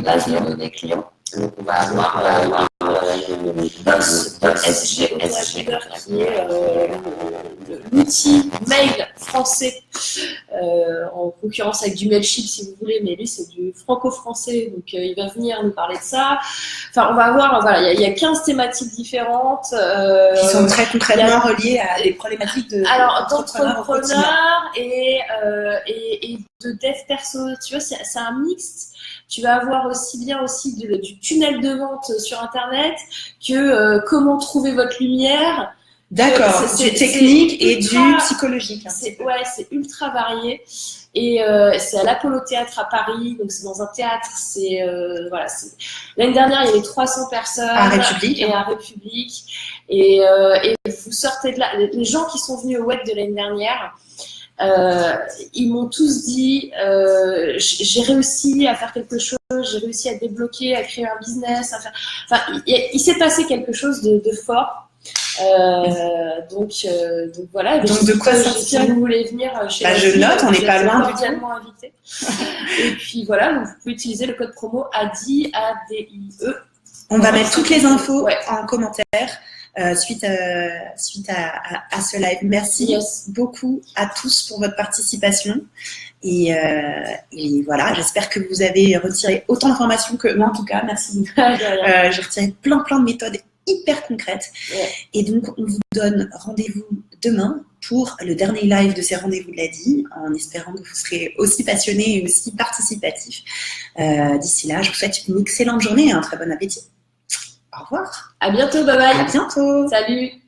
basé sur les données clients. Donc on va avoir SG, qui est l'outil mail français, en concurrence avec du Mailchimp si vous voulez, mais lui c'est du franco-français, donc il va venir nous parler de ça. Enfin, on va voir, voilà, il y a 15 thématiques différentes. Qui sont très concrètement reliées à des problématiques d'entrepreneurs et de dev perso. Tu vois, c'est un mixte. Tu vas avoir aussi bien du tunnel de vente sur Internet que comment trouver votre lumière. D'accord, du technique et du psychologique. C'est ultra varié. Et c'est à l'Apollo Théâtre à Paris, donc c'est dans un théâtre. L'année dernière, il y avait 300 personnes. À République. Et à République. Et vous sortez de là. Les gens qui sont venus au web de l'année dernière, ils m'ont tous dit j'ai réussi à faire quelque chose, j'ai réussi à débloquer, à créer un business, il s'est passé quelque chose de fort. Donc voilà. Donc de quoi si vous voulez venir chez je note, on n'est pas loin du tout. Invité. Et puis voilà, donc vous pouvez utiliser le code promo ADIE, A-D-I-E. On va mettre toutes les infos en commentaire. Suite à ce live. Merci beaucoup à tous pour votre participation. Et voilà, j'espère que vous avez retiré autant d'informations que moi en tout cas. Merci beaucoup. J'ai retiré plein de méthodes hyper concrètes. Ouais. Et donc, on vous donne rendez-vous demain pour le dernier live de ces rendez-vous de la DI, en espérant que vous serez aussi passionnés et aussi participatifs. D'ici là, je vous souhaite une excellente journée et un très bon appétit. Au revoir. À bientôt, bye bye. À bientôt. Salut.